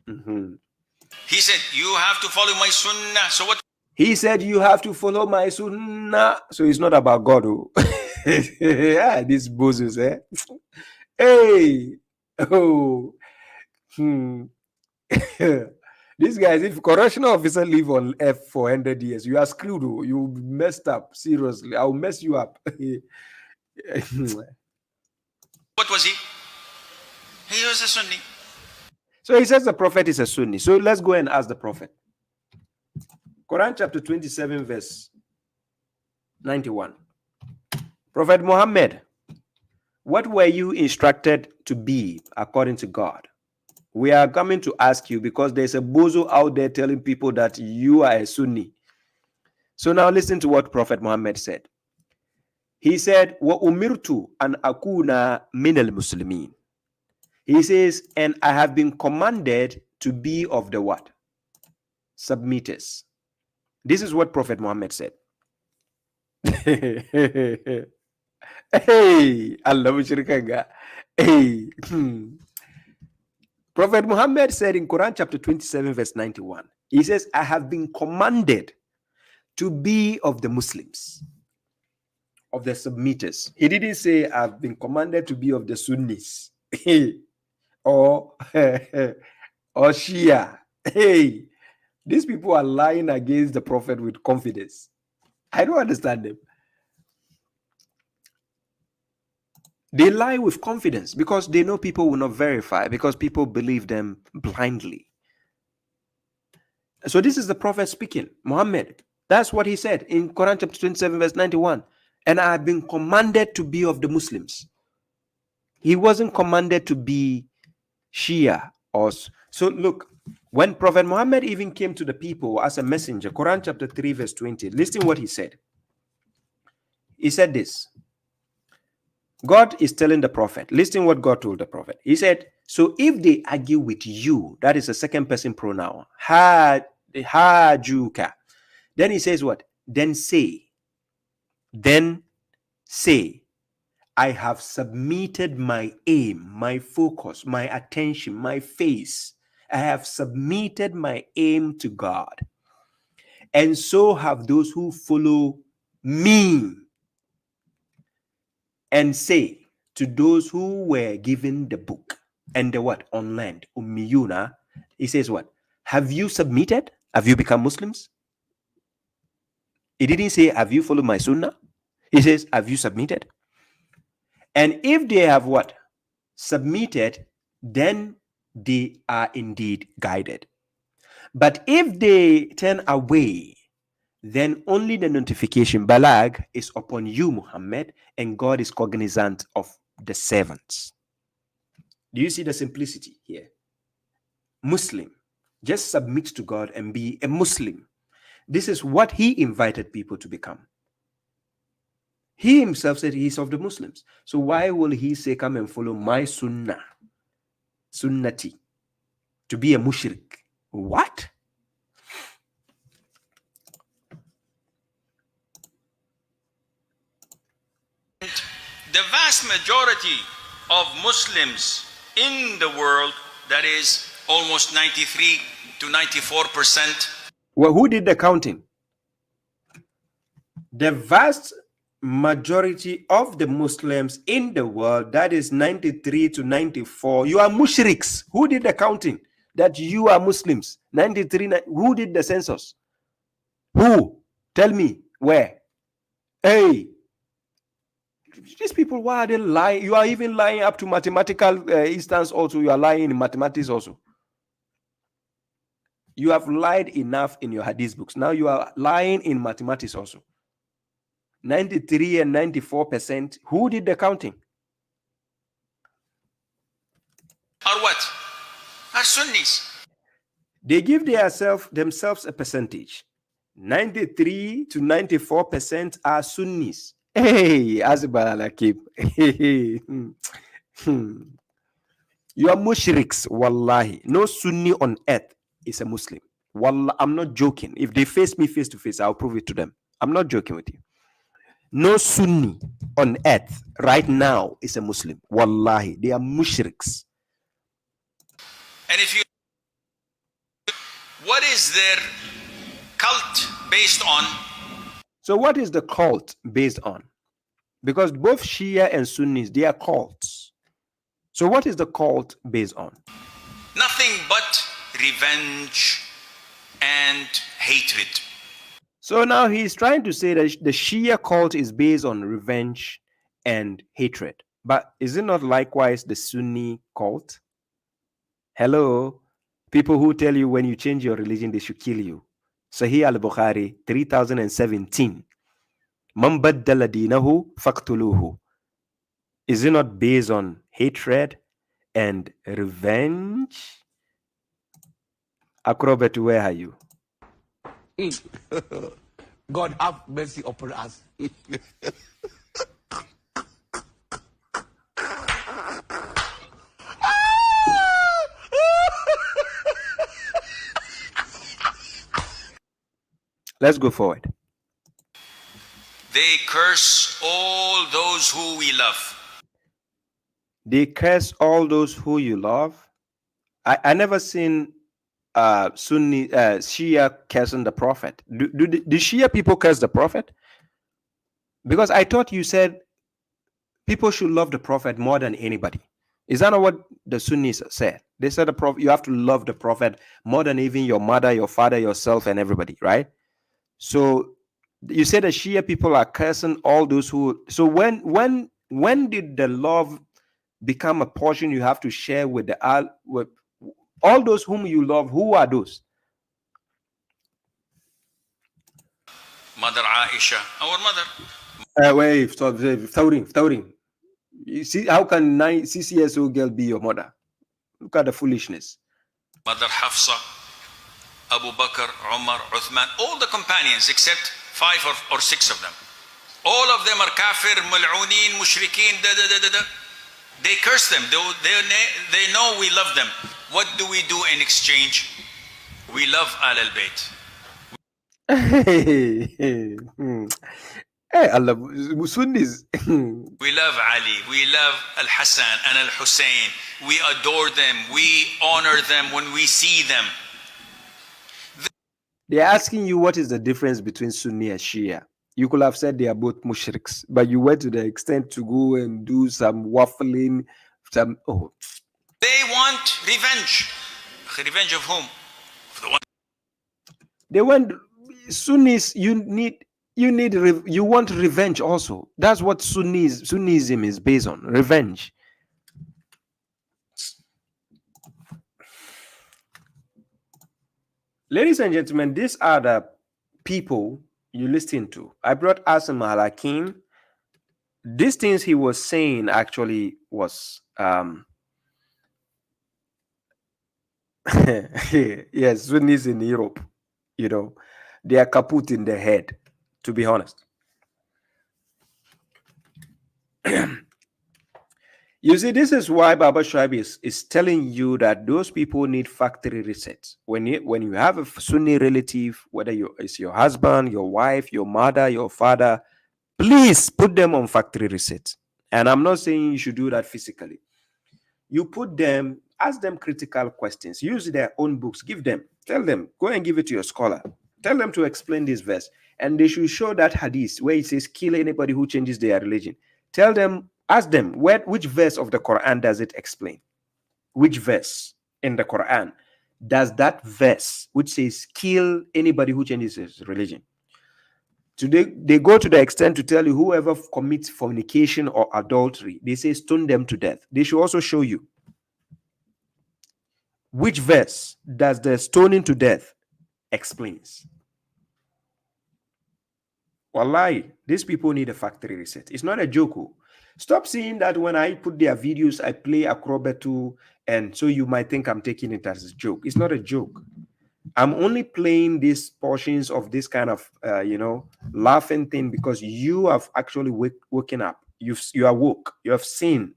Speaker 7: He said, you have to follow my sunnah. So what?
Speaker 3: He said, you have to follow my sunnah. So it's not about God. Yeah, these bozos, eh? Hey. Oh. These guys, if correctional officer live on F for 100 years, you are screwed. Oh. You messed up. Seriously. I'll mess you up.
Speaker 7: What was he? He was a Sunni.
Speaker 3: So he says the prophet is a Sunni. So let's go and ask the prophet. Quran chapter 27 verse 91. Prophet Muhammad, what were you instructed to be according to God? We are coming to ask you because there's a bozo out there telling people that you are a Sunni. So now listen to what Prophet Muhammad said. He said, "Wa umirtu an akuna min al-muslimin." He says, and I have been commanded to be of the what? Submitters. This is what Prophet Muhammad said. Hey, Allah mushrikanga. Hey. Prophet Muhammad said in Quran chapter 27 verse 91, he says, I have been commanded to be of the Muslims, of the submitters. He didn't say I've been commanded to be of the Sunnis or Shia. Hey, these people are lying against the prophet with confidence. I don't understand them. They lie with confidence because they know people will not verify, because people believe them blindly. So this is the prophet speaking, Muhammad. That's what he said in Quran chapter 27 verse 91. And I have been commanded to be of the Muslims. He wasn't commanded to be Shia. So look, when Prophet Muhammad even came to the people as a messenger, Quran chapter 3 verse 20, listen what he said. He said this. God is telling the prophet, listen what God told the prophet. He said, so if they argue with you, that is a second person pronoun, hajuka, then he says what? Then say, I have submitted my aim, my focus, my attention, my face. I have submitted my aim to God. And so have those who follow me. And say to those who were given the book and the what? On land, ummiyuna, he says what? Have you submitted? Have you become Muslims? He didn't say, have you followed my sunnah? He says, have you submitted? And if they have what? Submitted, then they are indeed guided. But if they turn away, then only the notification, balag, is upon you, Muhammad, and God is cognizant of the servants. Do you see the simplicity here? Muslim, just submit to God and be a Muslim. This is what he invited people to become. He himself said he is of the Muslims. So why will he say, come and follow my sunnah, sunnati, to be a mushrik? What?
Speaker 7: The vast majority of Muslims in the world, that is almost 93 to 94%.
Speaker 3: Well, who did the counting? The vast majority of the Muslims in the world, that is 93 to 94, you are mushriks. Who did the counting? That you are Muslims. 93, who did the census? Who? Tell me, where? Hey, these people, why are they lying? You are even lying up to mathematical instance also. You are lying in mathematics also. You have lied enough in your hadith books. Now you are lying in mathematics also. 93 and 94%. Who did the counting?
Speaker 7: Are what? Are Sunnis.
Speaker 3: They give themselves a percentage. 93 to 94% are Sunnis. Hey, Al-Hakim. You are mushriks, wallahi. No Sunni on earth is a Muslim. Wallah, I'm not joking. If they face me face to face, I'll prove it to them. I'm not joking with you. No Sunni on earth right now is a Muslim. Wallahi, they are mushriks.
Speaker 7: And if you, what is their cult based on?
Speaker 3: So what is the cult based on? Because both Shia and Sunnis, they are cults. So what is the cult based on?
Speaker 7: Nothing but revenge and hatred.
Speaker 3: So now he's trying to say that the Shia cult is based on revenge and hatred. But is it not likewise the Sunni cult? Hello? People who tell you when you change your religion, they should kill you. Sahih al-Bukhari, 3017. Man baddala dinahu faqtuluhu. Is it not based on hatred and revenge? Acrobat, where are you?
Speaker 8: God have mercy upon us.
Speaker 3: Let's go forward.
Speaker 7: They curse all those who we love.
Speaker 3: They curse all those who you love. I never seen Sunni Shia cursing the Prophet. Do the Shia people curse the Prophet? Because I thought you said people should love the Prophet more than anybody. Is that not what the Sunnis said? They said the Prophet, you have to love the Prophet more than even your mother, your father, yourself, and everybody, right? So you said the Shia people are cursing all those who. So when did the love become a portion you have to share with with all those whom you love? Who are those?
Speaker 7: Mother Aisha, our mother.
Speaker 3: Wait, stop, Thawring. You see, how can 6 years old girl be your mother? Look at the foolishness.
Speaker 7: Mother Hafsa, Abu Bakr, Umar, Uthman, all the companions except 5 or 6 of them. All of them are kafir, mal'oonin, mushrikeen, They curse them. They know we love them. What do we do in exchange? We love al-Bayt.
Speaker 3: Hey, Allah, Sunnis.
Speaker 7: We love Ali, we love Al-Hassan and Al-Hussein. We adore them, we honor them when we see them.
Speaker 3: They're asking you what is the difference between Sunni and Shia. You could have said they are both mushriks, but you went to the extent to go and do some waffling, They
Speaker 7: want revenge. Revenge of whom?
Speaker 3: They want Sunnis. You want revenge also. That's what Sunnism is based on, revenge. Ladies and gentlemen, these are the people you listen to. I brought Asim Al-Hakim. These things he was saying actually was yes, Sunnis in Europe, they are kaput in their head, to be honest. You see, this is why babashuaib is telling you that those people need factory resets. When you have a Sunni relative, whether it's your husband, your wife, your mother, your father, please put them on factory resets. And I'm not saying you should do that physically. You put them, ask them critical questions, use their own books, tell them, go and give it to your scholar. Tell them to explain this verse. And they should show that hadith where it says, kill anybody who changes their religion. Tell them, ask them, which verse of the Quran does it explain? Which verse in the Quran does that verse which says, kill anybody who changes his religion? Today, they go to the extent to tell you whoever commits fornication or adultery, they say stone them to death. They should also show you which verse does the stoning to death explains. Wallahi, these people need a factory reset. It's not a joke. Stop seeing that when I put their videos, I play acrobat too, and so you might think I'm taking it as a joke. It's not a joke. I'm only playing these portions of this kind of, laughing thing because you have actually woken up. You are woke. You have seen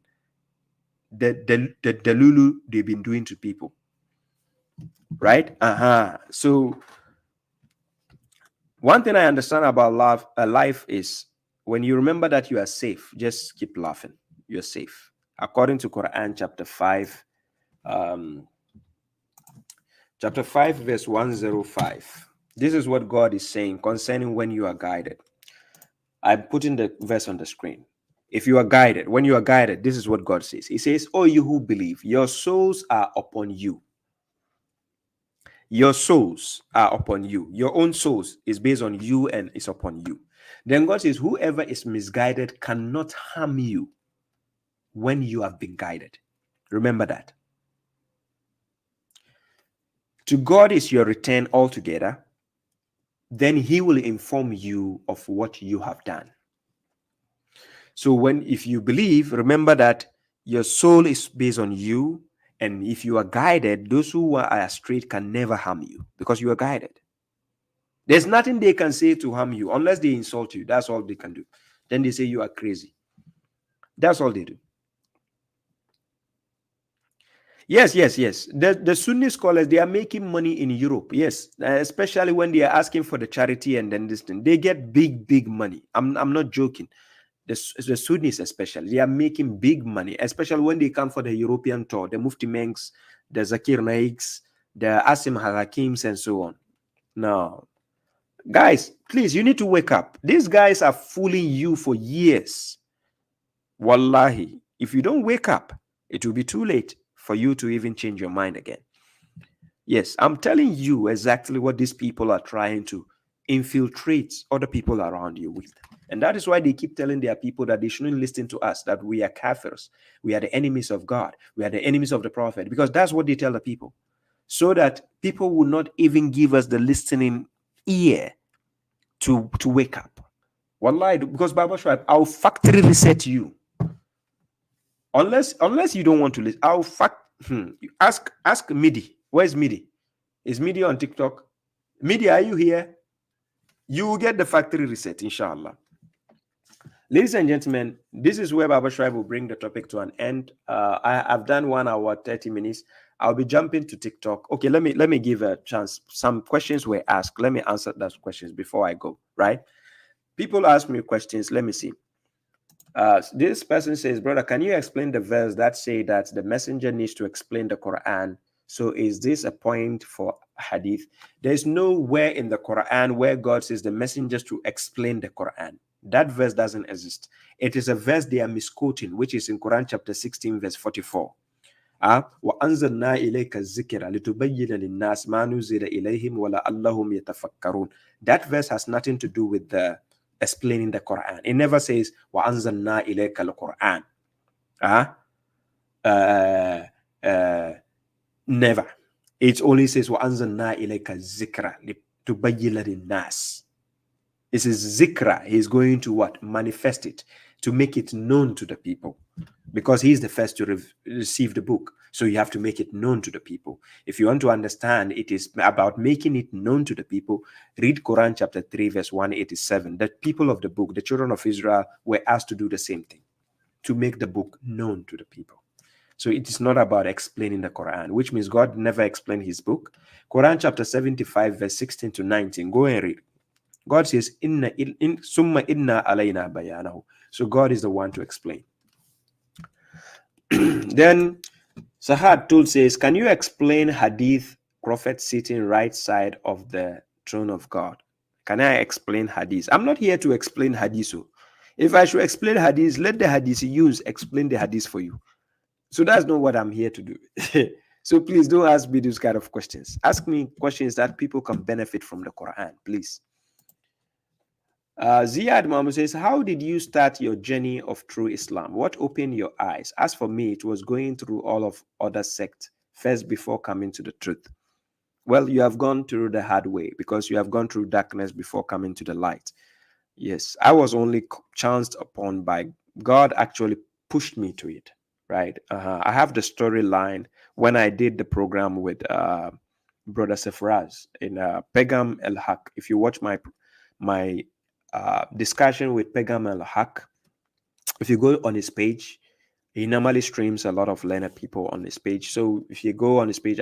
Speaker 3: the Lulu they've been doing to people. Right? So one thing I understand about life is when you remember that you are safe, just keep laughing. You're safe. According to Quran chapter 5, chapter 5, verse 105. This is what God is saying concerning when you are guided. I'm putting the verse on the screen. If you are guided, when you are guided, this is what God says. He says, "Oh, you who believe, your souls are upon you." Your souls are upon you. Your own souls is based on you and is upon you. Then God says, whoever is misguided cannot harm you when you have been guided. Remember that. to God is your return altogether, then he will inform you of what you have done. So if you believe, remember that your soul is based on you, and if you are guided, those who are astray can never harm you because you are guided. There's nothing they can say to harm you unless they insult you. That's all they can do. Then they say you are crazy. That's all they do. Yes. The Sunni scholars, they are making money in Europe. Yes, especially when they are asking for the charity and then this thing. They get big money. I'm not joking. The Sunnis especially, they are making big money, especially when they come for the European tour, the Mufti Mengs, the Zakir Naiks, the Asim Hakims, and so on. Now, guys, please, you need to wake up. These guys are fooling you for years. Wallahi, if you don't wake up, it will be too late for you to even change your mind again. Yes, I'm telling you exactly what these people are trying to infiltrate other people around you with. And that is why they keep telling their people that they shouldn't listen to us, that we are kafirs, we are the enemies of God, we are the enemies of the Prophet, because that's what they tell the people. So that people will not even give us the listening ear to wake up. Wallahi, because babashuaib, I'll factory reset you. Unless you don't want to listen, ask Midi. Where's Midi? Is Midi on TikTok? Midi, are you here? You will get the factory reset, inshallah. Ladies and gentlemen, this is where babashuaib will bring the topic to an end. I've done 1 hour 30 minutes. I'll be jumping to TikTok. Okay, let me give a chance. Some questions were asked. Let me answer those questions before I go. Right? People ask me questions. Let me see. This person says, brother, can you explain the verse that say that the messenger needs to explain the Quran? So is this a point for hadith? There's nowhere in the Quran where God says the messengers to explain the Quran. That verse doesn't exist. It is a verse they are misquoting, which is in Quran chapter 16, verse 44. وَأَنزَلْنَا إِلَيْكَ الذِّكْرَ لِتُبَيِّنَ لِلنَّاسِ مَا نُزِّلَ إِلَيْهِمْ وَلَعَلَّهُمْ يَتَفَكَّرُونَ. That verse has nothing to do with the explaining the Quran. It never says وَأَنزَلْنَا إِلَيْكَ الْقُرْآنَ. Never. It only says وَأَنزَلْنَا إِلَيْكَ الذِّكْرَ لِتُبَيِّنَ لِلنَّاسِ. It says zikra. He's going to what? Manifest it, to make it known to the people, because he's the first to receive the book. So you have to make it known to the people. If you want to understand, it is about making it known to the people. Read Quran chapter 3, verse 187. The people of the book, the children of Israel, were asked to do the same thing, to make the book known to the people. So it is not about explaining the Quran, which means God never explained his book. Quran chapter 75, verse 16 to 19. Go and read. God says, summa inna alayna bayanahu. So God is the one to explain. Then Sahad Tool says, can you explain hadith, prophet sitting right side of the throne of God? Can I explain hadith? I'm not here to explain hadith. If I should explain hadith, let the hadith explain the hadith for you. So that's not what I'm here to do. So please don't ask me those kind of questions. Ask me questions that people can benefit from the Quran, please. Ziad Mahmoud says, how did you start your journey of true Islam? What opened your eyes? As for me, it was going through all of other sects first before coming to the truth. Well, you have gone through the hard way, because you have gone through darkness before coming to the light. Yes, I was only chanced upon by God, actually pushed me to it, right? I have the storyline when I did the program with Brother Sefraz in Pegam El-Haq. If you watch my discussion with Pegam Al-Haq, if you go on his page, he normally streams a lot of learned people on his page. So if you go on his page,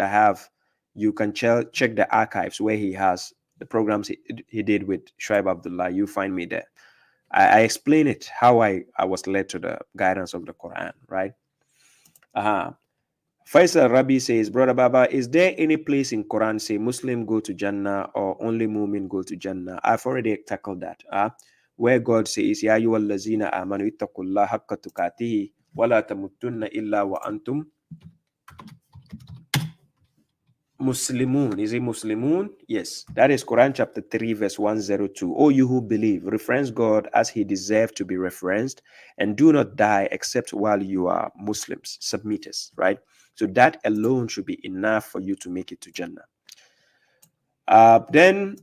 Speaker 3: you can check the archives where he has the programs he did with Shuaib Abdullah. You find me there. I explain it, how I was led to the guidance of the Quran, right? Faisal Rabi says, Brother Baba, is there any place in Quran say Muslim go to Jannah or only Mu'min go to Jannah? I've already tackled that. Where God says, Ya ayyuhallazina amanu ittaqullaha haqqa tuqatihi wa la tamutunna illa wa antum Muslimun. Is it Muslimun? Yes. That is Quran chapter 3, verse 102. O you who believe, reference God as he deserves to be referenced, and do not die except while you are Muslims, submitters, right? So that alone should be enough for you to make it to Jannah. Then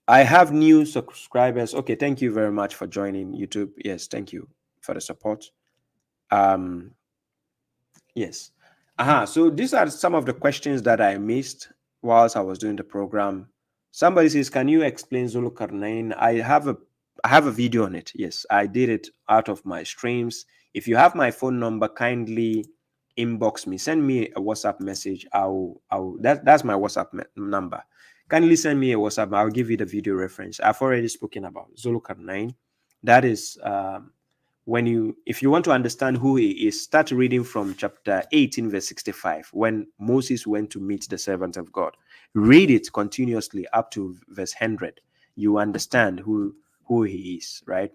Speaker 3: I have new subscribers. Okay, thank you very much for joining YouTube. Yes, thank you for the support. Yes. So these are some of the questions that I missed whilst I was doing the program. Somebody says, "Can you explain Zulkarnain?" I have a video on it. Yes, I did it out of my streams. If you have my phone number, kindly inbox me. Send me a WhatsApp message. That's my WhatsApp number. Kindly send me a WhatsApp. I'll give you the video reference. I've already spoken about Zulkarnain. That is if you want to understand who he is, start reading from chapter 18 verse 65, when Moses went to meet the servant of God. Read it continuously up to verse 100. You understand who he is, right?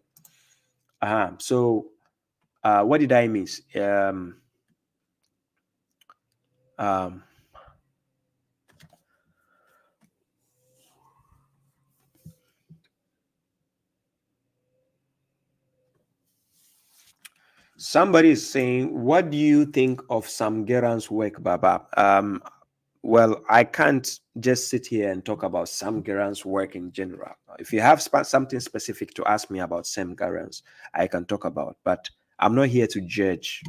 Speaker 3: So what did I miss? Somebody is saying, "What do you think of Sam Geran's work, Baba?" Well, I can't just sit here and talk about Sam Geran's work in general. If you have something specific to ask me about Sam Geran's, I can talk about, but I'm not here to judge,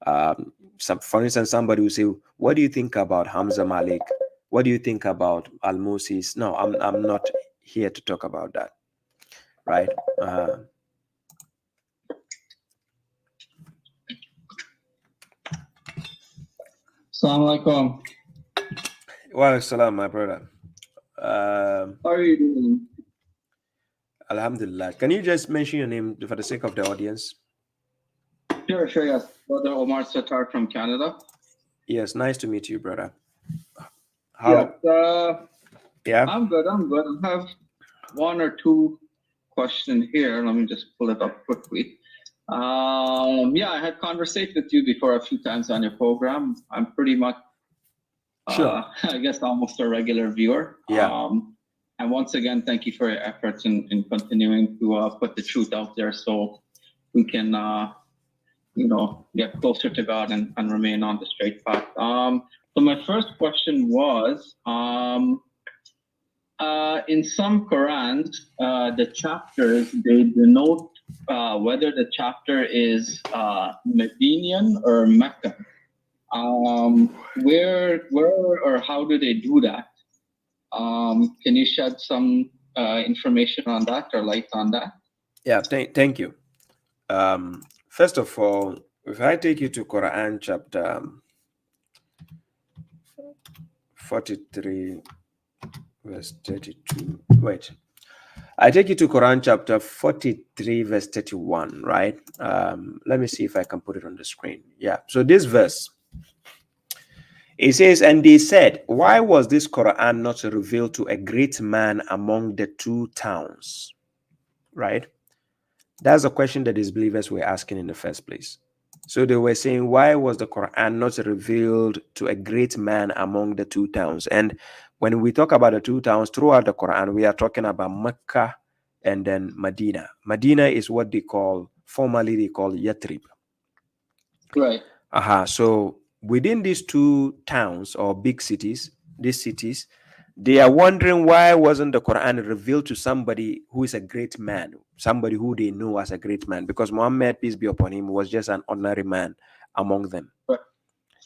Speaker 3: for instance, somebody will say, "What do you think about Hamza Malik? What do you think about Al-Moses?" No, I'm not here to talk about that, right?
Speaker 9: Assalamu alaikum.
Speaker 3: Wa salam, my brother.
Speaker 9: How are you doing?
Speaker 3: Alhamdulillah. Can you just mention your name for the sake of the audience?
Speaker 9: Sure, yes. Brother Omar Satar from Canada.
Speaker 3: Yes, nice to meet you, brother.
Speaker 9: Yeah, I'm good. I have one or two questions here. Let me just pull it up quickly. I had conversation with you before a few times on your program. I'm pretty much,
Speaker 3: sure.
Speaker 9: I guess, almost a regular viewer.
Speaker 3: Yeah.
Speaker 9: And once again, thank you for your efforts in continuing to put the truth out there so we can, get closer to God and remain on the straight path. So my first question was, in some Qurans, the chapters, they denote whether the chapter is Medinian or Mecca. Where or how do they do that? Can you shed some information on that or light on that?
Speaker 3: Yeah, thank you. First of all, if I take you to Quran chapter 43, verse 32. Wait. I take you to Quran chapter 43, verse 31, right? Let me see if I can put it on the screen. Yeah. So this verse, it says, "And they said, why was this Quran not revealed to a great man among the two towns?" Right? That's a question that these believers were asking in the first place. So they were saying, why was the Quran not revealed to a great man among the two towns? And when we talk about the two towns throughout the Quran, we are talking about Mecca and then Medina. Medina is what formerly they call Yathrib.
Speaker 9: Right.
Speaker 3: So within these two towns or big cities, they are wondering why wasn't the Quran revealed to somebody who is a great man, somebody who they know as a great man, because Muhammad, peace be upon him, was just an ordinary man among them.
Speaker 9: Right.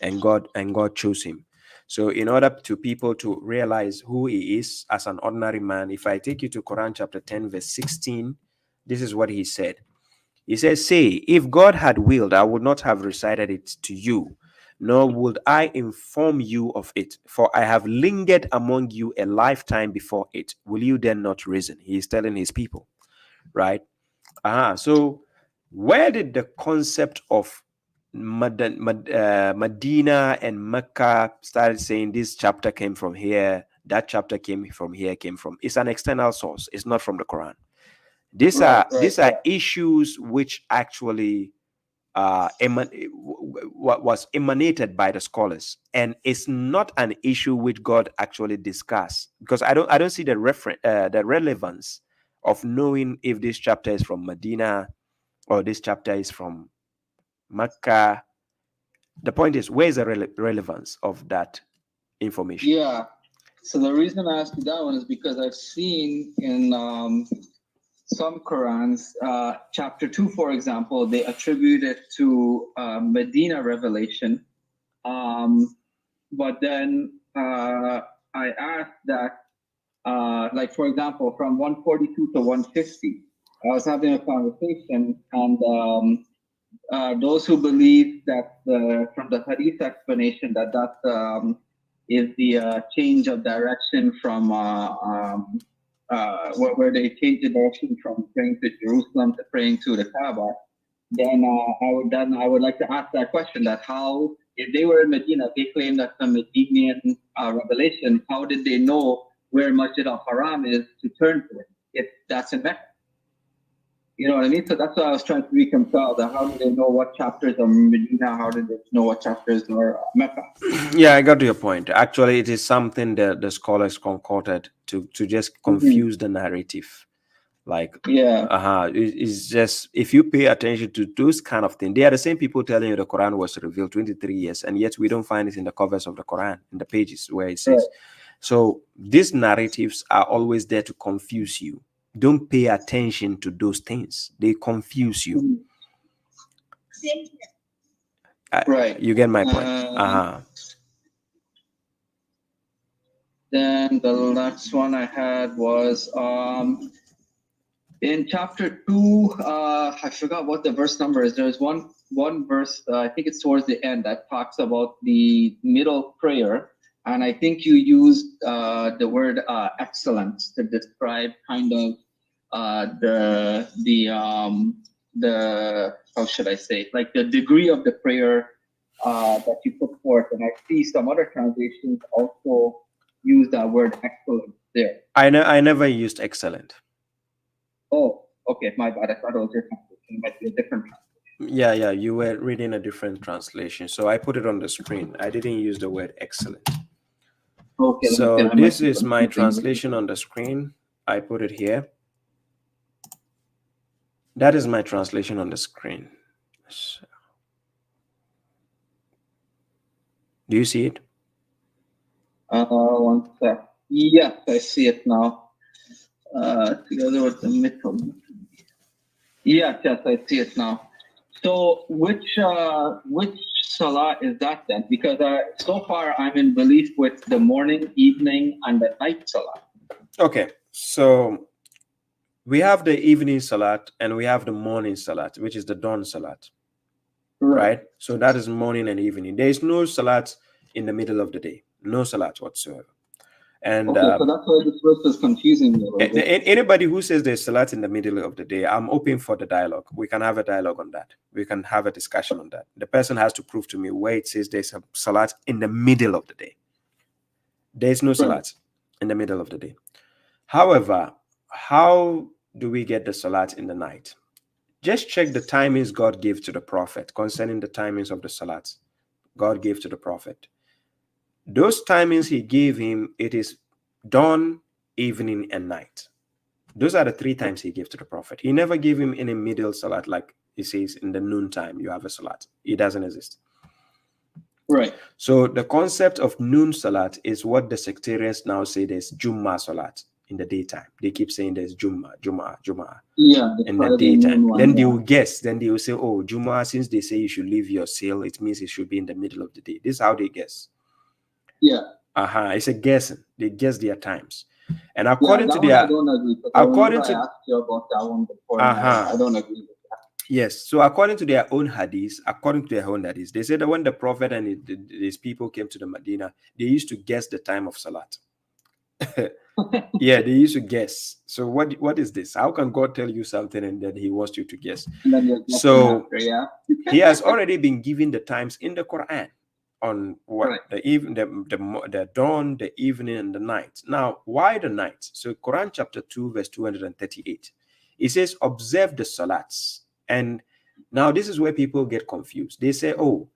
Speaker 3: And God chose him. So in order to people to realize who he is as an ordinary man, if I take you to Quran chapter 10, verse 16, this is what he said. He says, "Say, if God had willed, I would not have recited it to you, nor would I inform you of it, for I have lingered among you a lifetime before it. Will you then not reason?" He is telling his people, right? So where did the concept of Medina and Mecca started saying this chapter came from here, that chapter came from here, it's an external source. It's not from the Quran. These are issues which actually was emanated by the scholars, and it's not an issue which God actually discussed, because I don't see the relevance of knowing if this chapter is from Medina or this chapter is from Mecca. The point is, where is the relevance of that information?
Speaker 9: Yeah. So the reason I asked you that one is because I've seen in some Qurans, chapter 2, for example, they attribute it to Medina revelation. But then I asked that, like, for example, from 142 to 150, I was having a conversation, and those who believe that from the hadith explanation that is the change of direction from where they change the direction from praying to Jerusalem to praying to the Kaaba, then I would like to ask that question: that how, if they were in Medina, they claim that the Medinian revelation, how did they know where Masjid al-Haram is to turn to it if that's in Mecca? You know what I mean? So that's why I was trying to reconcile that. How do they know what chapters are Medina? How did they know what chapters are Mecca?
Speaker 3: Yeah, I got to your point. Actually, it is something that the scholars concocted to just confuse the narrative. Like, it's just, if you pay attention to those kind of things, they are the same people telling you the Quran was revealed 23 years, and yet we don't find it in the covers of the Quran, in the pages where it says. So these narratives are always there to confuse you. Don't pay attention to those things. They confuse you.
Speaker 9: Right.
Speaker 3: You get my point.
Speaker 9: Then the last one I had was in chapter 2. I forgot what the verse number is. There's one verse, I think it's towards the end, that talks about the middle prayer. And I think you used the word excellence to describe kind of the how should I say, like the degree of the prayer that you put forth. And I see some other translations also use that word excellent there.
Speaker 3: I never used excellent.
Speaker 9: Oh, okay, my bad. I thought it was your translation. It might be a different translation.
Speaker 3: Yeah, you were reading a different translation, so I put it on the screen. I didn't use the word excellent.
Speaker 9: Okay.
Speaker 3: So this is my translation on the screen. I put it here. That is my translation on the screen. So, do you see it?
Speaker 9: One sec. Yes, I see it now. Together with the middle. Yes, I see it now. So which salah is that then? Because so far I'm in belief with the morning, evening, and the night salah.
Speaker 3: Okay, so we have the evening salat and we have the morning salat, which is the dawn salat, right? So that is morning and evening. There is no salat in the middle of the day, no salat whatsoever. And
Speaker 9: okay, so that's why this verse is confusing me.
Speaker 3: Anybody who says there's salat in the middle of the day, I'm open for the dialogue. We can have a dialogue on that. We can have a discussion on that. The person has to prove to me where it says there's a salat in the middle of the day. There's no salat in the middle of the day. However, how do we get the salat in the night? Just check the timings God gave to the prophet concerning the timings of the salat God gave to the prophet. Those timings he gave him, it is dawn, evening, and night. Those are the 3 times he gave to the prophet. He never gave him any middle salat, like he says in the noon time you have a salat. It doesn't exist.
Speaker 9: Right.
Speaker 3: So the concept of noon salat is what the sectarians now say there's Jummah salat in the daytime. They keep saying there's Jummah.
Speaker 9: Yeah,
Speaker 3: in the daytime. Then they will guess. Then they will say, oh, Jummah, since they say you should leave your sale, it means it should be in the middle of the day. This is how they guess.
Speaker 9: Yeah.
Speaker 3: It's a guessing. They guess their times. And according to their,
Speaker 9: I don't agree.
Speaker 3: According to,
Speaker 9: I asked you about that one before. I don't agree with that.
Speaker 3: Yes. So according to their own hadith, they said that when the prophet and his people came to the Medina, they used to guess the time of salat. Yeah, they used to guess. So what is this? How can God tell you something and then he wants you to guess? So he has already been given the times in the Quran on what the dawn, the evening, and the night. Now, why the night? So Quran chapter 2, verse 238. It says, observe the salats. And now this is where people get confused. They say, oh,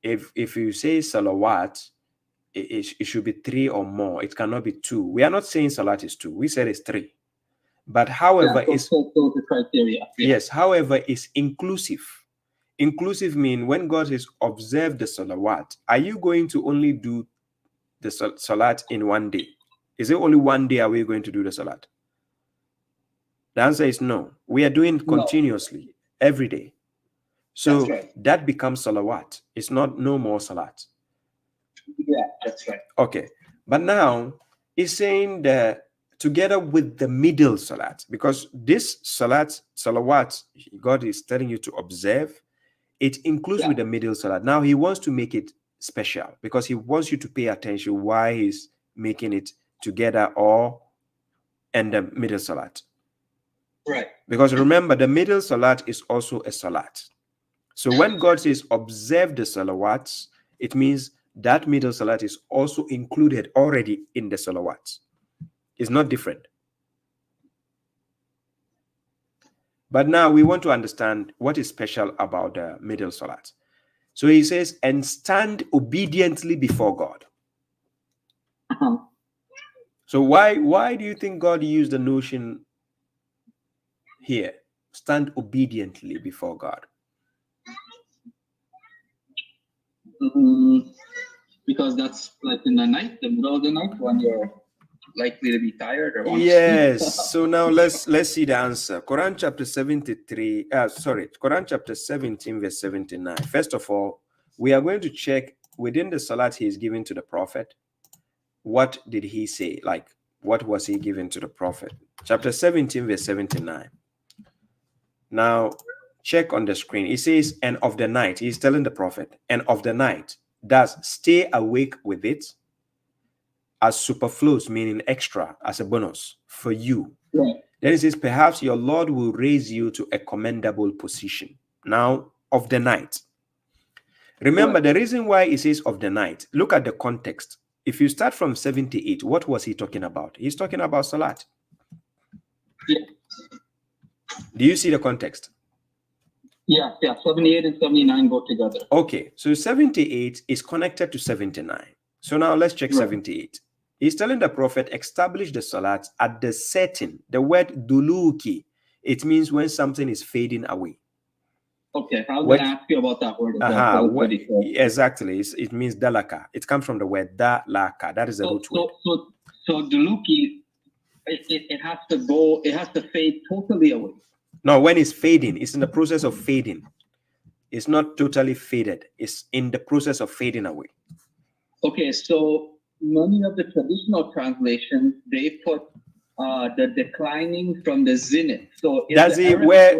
Speaker 3: if you say salawat, it should be 3 or more. It cannot be 2. We are not saying salat is 2. We said it's 3. But however, it's
Speaker 9: the criteria.
Speaker 3: Yes, however, it's inclusive. Inclusive means when God says observe the salawat, are you going to only do the salat in one day? Is it only one day are we going to do the salat? The answer is no. We are doing it continuously every day. So that becomes salawat. It's not no more salat.
Speaker 9: Yeah, that's right.
Speaker 3: Okay. But now it's saying that together with the middle salat, because this salawat, God is telling you to observe, it includes with the middle salat. Now he wants to make it special because he wants you to pay attention why he's making it together or and the middle salat.
Speaker 9: Right.
Speaker 3: Because remember, the middle salat is also a salat. So when God says observe the salawats, it means that middle salat is also included already in the salawats. It's not different. But now we want to understand what is special about the middle salat. So he says, and stand obediently before God. So why do you think God used the notion here? Stand obediently before God.
Speaker 9: Because that's like in the night, the middle of the night, when you're likely to be tired or want to
Speaker 3: Yes.
Speaker 9: sleep.
Speaker 3: So now let's see the answer. Quran chapter 73. Quran chapter 17, verse 79. First of all, we are going to check within the salat he is giving to the prophet. What did he say? Like, what was he giving to the prophet? Chapter 17, verse 79. Now, check on the screen. It says, and of the night. He's telling the prophet, and of the night, does stay awake with it as superfluous, meaning extra, as a bonus for you.
Speaker 9: Right.
Speaker 3: Then it says, perhaps your Lord will raise you to a commendable position. Now, of the night. Remember, the reason why it says of the night, look at the context. If you start from 78, what was he talking about? He's talking about salat.
Speaker 9: Yeah.
Speaker 3: Do you see the context?
Speaker 9: Yeah, 78 and 79 go together.
Speaker 3: Okay, so 78 is connected to 79. So now let's check 78. He's telling the prophet, establish the salat at the setting. The word duluki, it means when something is fading away.
Speaker 9: Okay, I was going to ask you about that word.
Speaker 3: Exactly, it means dalaka. It comes from the word dalaka. That is the root word.
Speaker 9: So duluki, it has to go, it has to fade totally away.
Speaker 3: No, when it's fading, it's in the process of fading. It's not totally faded. It's in the process of fading away.
Speaker 9: Okay, so many of the traditional translations, they put the declining from the zenith. So
Speaker 3: does he wait.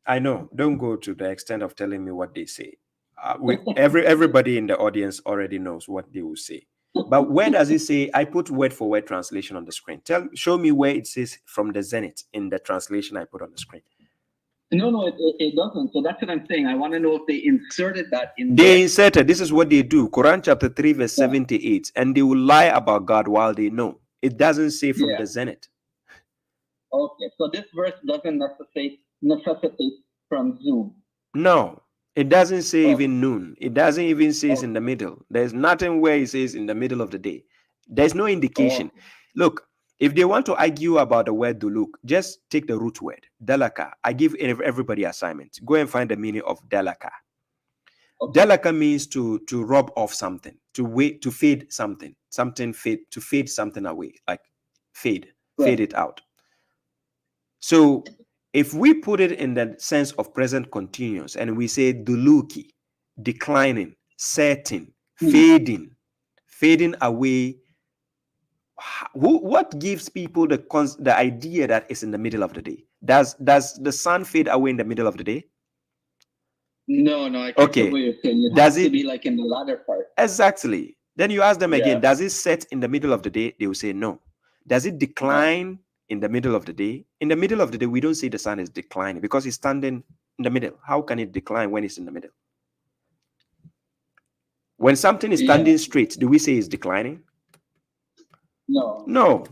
Speaker 3: I know. Don't go to the extent of telling me what they say. Everybody in the audience already knows what they will say. But where does it say? I put word for word translation on the screen. Show me where it says from the zenith in the translation I put on the screen.
Speaker 9: No, it doesn't. So that's what I'm saying. I want to know if they inserted that in.
Speaker 3: They inserted. This is what they do. Quran chapter 3, verse 78. And they will lie about God while they know. It doesn't say from the zenith.
Speaker 9: Okay, so this verse doesn't necessitate from Zoom.
Speaker 3: No, it doesn't say even noon. It doesn't even say it's in the middle. There's nothing where it says in the middle of the day. There's no indication. Look, if they want to argue about the word duluk, just take the root word, dalaka. I give everybody assignment. Go and find the meaning of dalaka. Dalaka means to rub off something, to fade something, to fade something away, like fade it out. So if we put it in the sense of present continuous and we say duluki, declining, setting, fading away, what gives people the idea that it's in the middle of the day? Does the sun fade away in the middle of the day?
Speaker 9: No, I can't see what you're saying. It has to be like in the latter part.
Speaker 3: Exactly. Then you ask them again, does it set in the middle of the day? They will say no. Does it decline in the middle of the day? In the middle of the day, we don't say the sun is declining because it's standing in the middle. How can it decline when it's in the middle? When something is standing straight, do we say it's declining? No.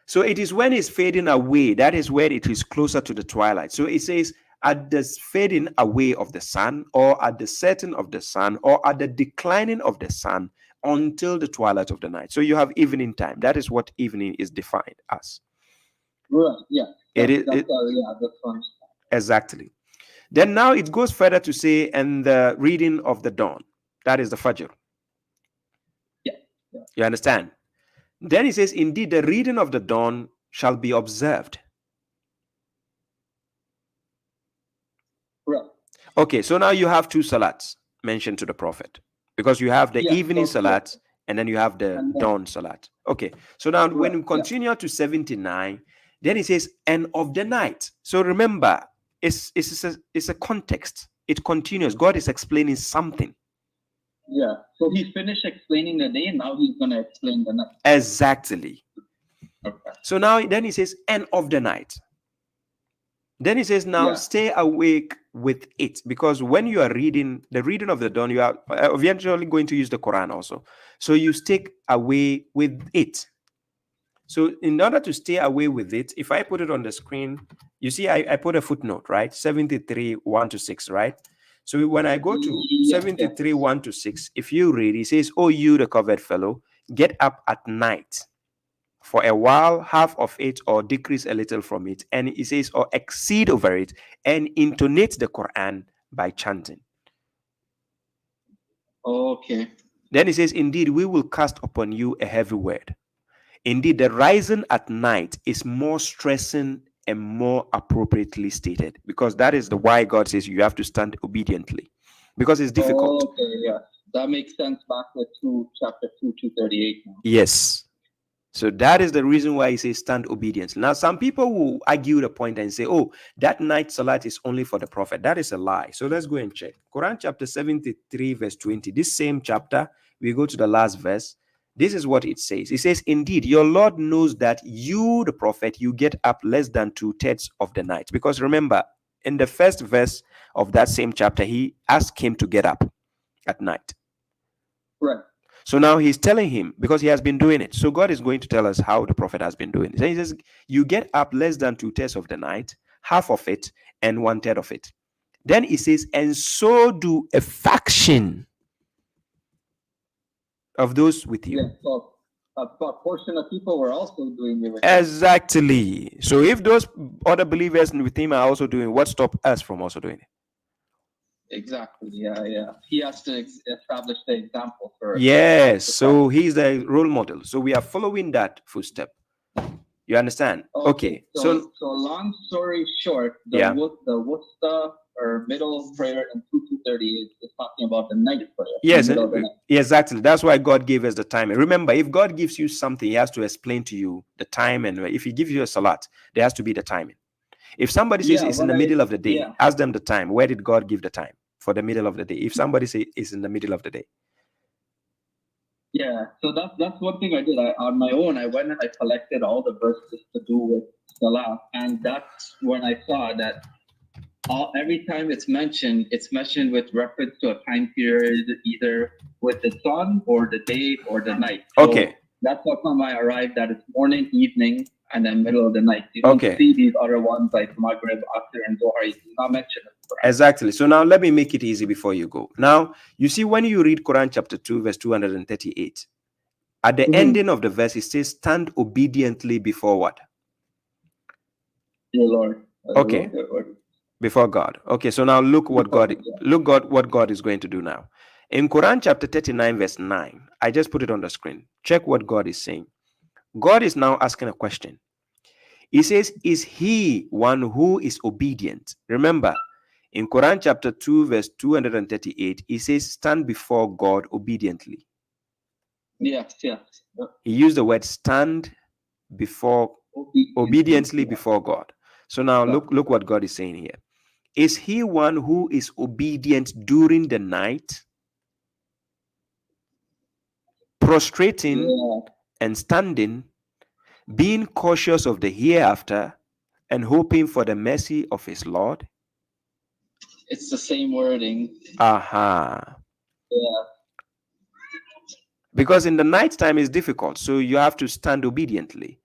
Speaker 3: So it is when it's fading away, that is where it is closer to the twilight. So it says at the fading away of the sun, or at the setting of the sun, or at the declining of the sun until the twilight of the night. So you have evening time. That is what evening is defined as.
Speaker 9: Right, yeah.
Speaker 3: That's
Speaker 9: fun.
Speaker 3: Exactly. Then now it goes further to say, and the reading of the dawn. That is the Fajr. You understand? Then he says, indeed, the reading of the dawn shall be observed.
Speaker 9: Right.
Speaker 3: Okay, so now you have two salats mentioned to the Prophet, because you have the evening salat and then you have the dawn salat. Okay, so now when we continue to 79, then he says, and of the night. So remember, it's a context. It continues. God is explaining something.
Speaker 9: Yeah. So he finished explaining the day, and now he's going to explain the night.
Speaker 3: Exactly.
Speaker 9: Okay.
Speaker 3: So now then he says, and of the night. Then he says, now stay awake with it, because when you are reading the reading of the dawn, you are eventually going to use the Quran also. So you stay away with it. So in order to stay away with it, if I put it on the screen, you see I put a footnote, right? 73, 1 to 6, right? So when I go to 73, 1 to 6, if you read, he says, oh, you the covered fellow, get up at night for a while, half of it, or decrease a little from it. And he says, or exceed over it, and intonate the Quran by chanting.
Speaker 9: Okay.
Speaker 3: Then he says, indeed, we will cast upon you a heavy word. Indeed, the rising at night is more stressing and more appropriately stated, because that is the why God says you have to stand obediently, because it's difficult.
Speaker 9: Okay, yeah. That makes sense back to chapter 2, 238 now.
Speaker 3: Yes. So that is the reason why he says stand obedience. Now, some people will argue the point and say, oh, that night salat is only for the Prophet. That is a lie. So let's go and check. Quran chapter 73, verse 20. This same chapter, we go to the last verse. This is what it says. It says, indeed, your Lord knows that you, the Prophet, you get up less than 2/3 of the night. Because remember, in the first verse of that same chapter, he asked him to get up at night.
Speaker 9: Right.
Speaker 3: So now he's telling him, because he has been doing it. So God is going to tell us how the Prophet has been doing it. So he says, you get up less than 2/3 of the night, half of it, and 1/3 of it. Then he says, and so do a faction of those with you.
Speaker 9: Yeah, so a portion of people were also doing it.
Speaker 3: Exactly. So if those other believers with him are also doing, what stops us from also doing it?
Speaker 9: Exactly. Yeah. He has to establish the example for.
Speaker 3: Yes. So he's the role model. So we are following that footstep. You understand? Okay.
Speaker 9: So long story short, the wusta or middle prayer in 2:38 is talking about the night prayer.
Speaker 3: Yes, exactly. That's why God gave us the time. Remember, if God gives you something, he has to explain to you the time, and if he gives you a salat, there has to be the timing. If somebody says it's in the middle of the day, ask them the time. Where did God give the time for the middle of the day? If somebody says it's in the middle of the day.
Speaker 9: Yeah, so that's one thing I did. On my own, I went and I collected all the verses to do with Salah, and that's when I saw that every time it's mentioned with reference to a time period, either with the sun or the day or the night. So
Speaker 3: okay.
Speaker 9: That's how come I arrived that it's morning, evening, and then middle of the night. You don't see these other ones like Maghrib, Asr, and Zohar. It's not mentioned.
Speaker 3: Exactly. So now let me make it easy before you go. Now, you see, when you read Quran chapter 2, verse 238, at the ending of the verse, it says, stand obediently before what?
Speaker 9: Your Lord.
Speaker 3: Okay. Before God. Okay, so now look what God is going to do now. In Quran chapter 39, verse 9, I just put it on the screen. Check what God is saying. God is now asking a question. He says, is he one who is obedient? Remember, in Quran chapter 2, verse 238, he says, stand before God obediently.
Speaker 9: Yes.
Speaker 3: He used the word stand before, obediently before God. So now look what God is saying here. Is he one who is obedient during the night, prostrating and standing, being cautious of the hereafter, and hoping for the mercy of his Lord?
Speaker 9: It's the same wording.
Speaker 3: Yeah. Because in the night time is difficult, so you have to stand obediently.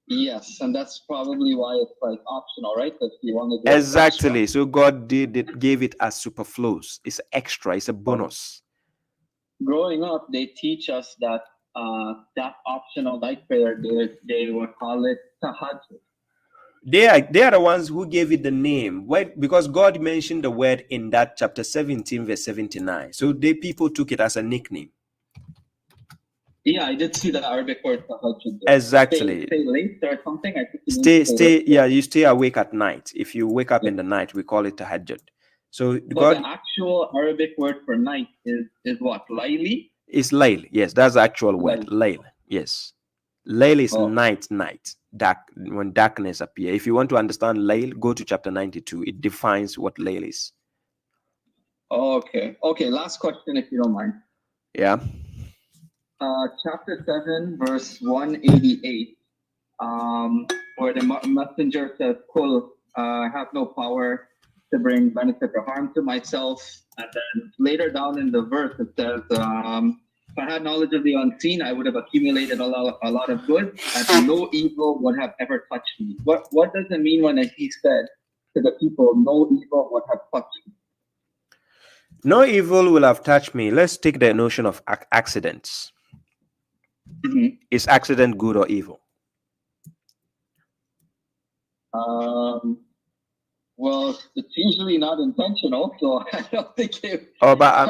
Speaker 9: Yes, and that's probably why it's like optional, right? Because you want to do
Speaker 3: exactly. So God gave it as superfluous. It's extra. It's a bonus.
Speaker 9: Growing up, they teach us that that optional night prayer, they would call it tahajjud.
Speaker 3: They are the ones who gave it the name. Why? Because God mentioned the word in that chapter 17, verse 79. So people took it as a nickname.
Speaker 9: Yeah, I did see the Arabic word tahajjud there.
Speaker 3: Exactly.
Speaker 9: Stay late or something. I think
Speaker 3: Stay. Yeah, you stay awake at night. If you wake up in the night, we call it tahajjud. So
Speaker 9: But
Speaker 3: God
Speaker 9: the actual Arabic word for night is what? Layli?
Speaker 3: is layl. Yes, that's the actual word.
Speaker 9: Layl.
Speaker 3: Layl. Yes. Layl is
Speaker 9: Oh.
Speaker 3: night, dark, when darkness appear. If you want to understand layl, go to chapter 92. It defines what layl is.
Speaker 9: Okay. Okay. Last question, if you don't mind.
Speaker 3: Yeah.
Speaker 9: Chapter 7, verse 188, where the messenger says, "Kul, I have no power to bring benefit or harm to myself." And then later down in the verse, it says, "If I had knowledge of the unseen, I would have accumulated a lot of good, and no evil would have ever touched me." What does it mean when he said to the people, "No evil would have touched me"?
Speaker 3: No evil will have touched me. Let's take the notion of accidents.
Speaker 9: Mm-hmm.
Speaker 3: Is accident good or evil?
Speaker 9: Well, it's usually not intentional, so I don't think it.
Speaker 3: Oh, but I'm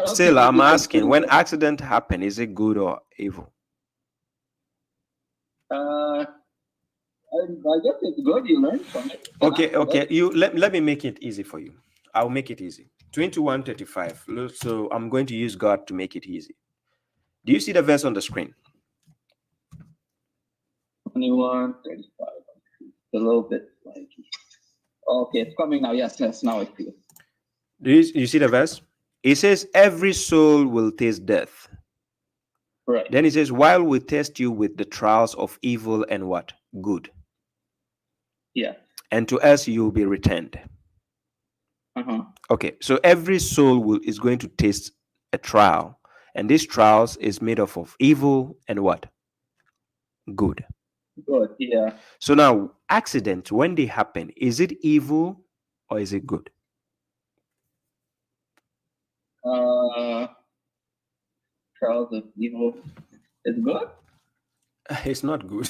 Speaker 3: asking, when accident happen, is it good or evil?
Speaker 9: I guess it's good. You learn from it.
Speaker 3: Okay. You let me make it easy for you. I'll make it easy. 21:35. So I'm going to use God to make it easy. Do you see the verse on the screen?
Speaker 9: 21:35. A little bit like. Okay, it's coming now. Yes, now it's clear.
Speaker 3: Do you see the verse? It says, "Every soul will taste death."
Speaker 9: Right.
Speaker 3: Then it says, "While we test you with the trials of evil and what? Good.
Speaker 9: Yeah.
Speaker 3: And to us you will be returned." Okay, so every soul is going to taste a trial, and this trials is made up of evil and what? Good.
Speaker 9: Good, yeah.
Speaker 3: So now, accidents, when they happen, is it evil or is it good?
Speaker 9: Trials of evil is good?
Speaker 3: It's not good.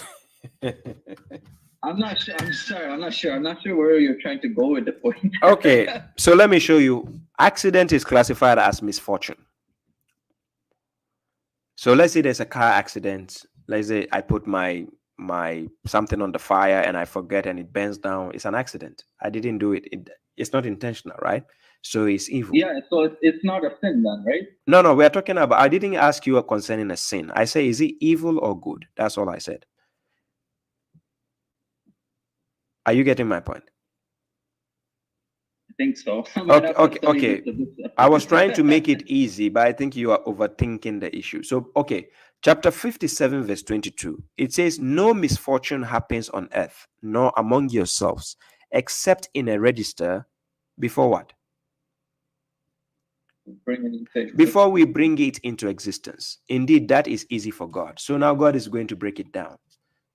Speaker 9: I'm not sure. I'm sorry. I'm not sure. I'm not sure where you're trying to go with the point.
Speaker 3: Okay, so let me show you. Accident is classified as misfortune. So let's say there's a car accident. Let's say I put my something on the fire and I forget and it burns down. It's an accident. I didn't do it. It's not intentional, right? So it's evil.
Speaker 9: Yeah, so it's not a sin then, right?
Speaker 3: No, we're talking about, I didn't ask you concerning a sin. I say, is it evil or good? That's all I said. Are you getting my point?
Speaker 9: I think so.
Speaker 3: Okay. I was trying to make it easy, but I think you are overthinking the issue. So, okay. Chapter 57, verse 22. It says, "No misfortune happens on earth, nor among yourselves, except in a register before what? Before we bring it into existence. Indeed, that is easy for God." So now God is going to break it down.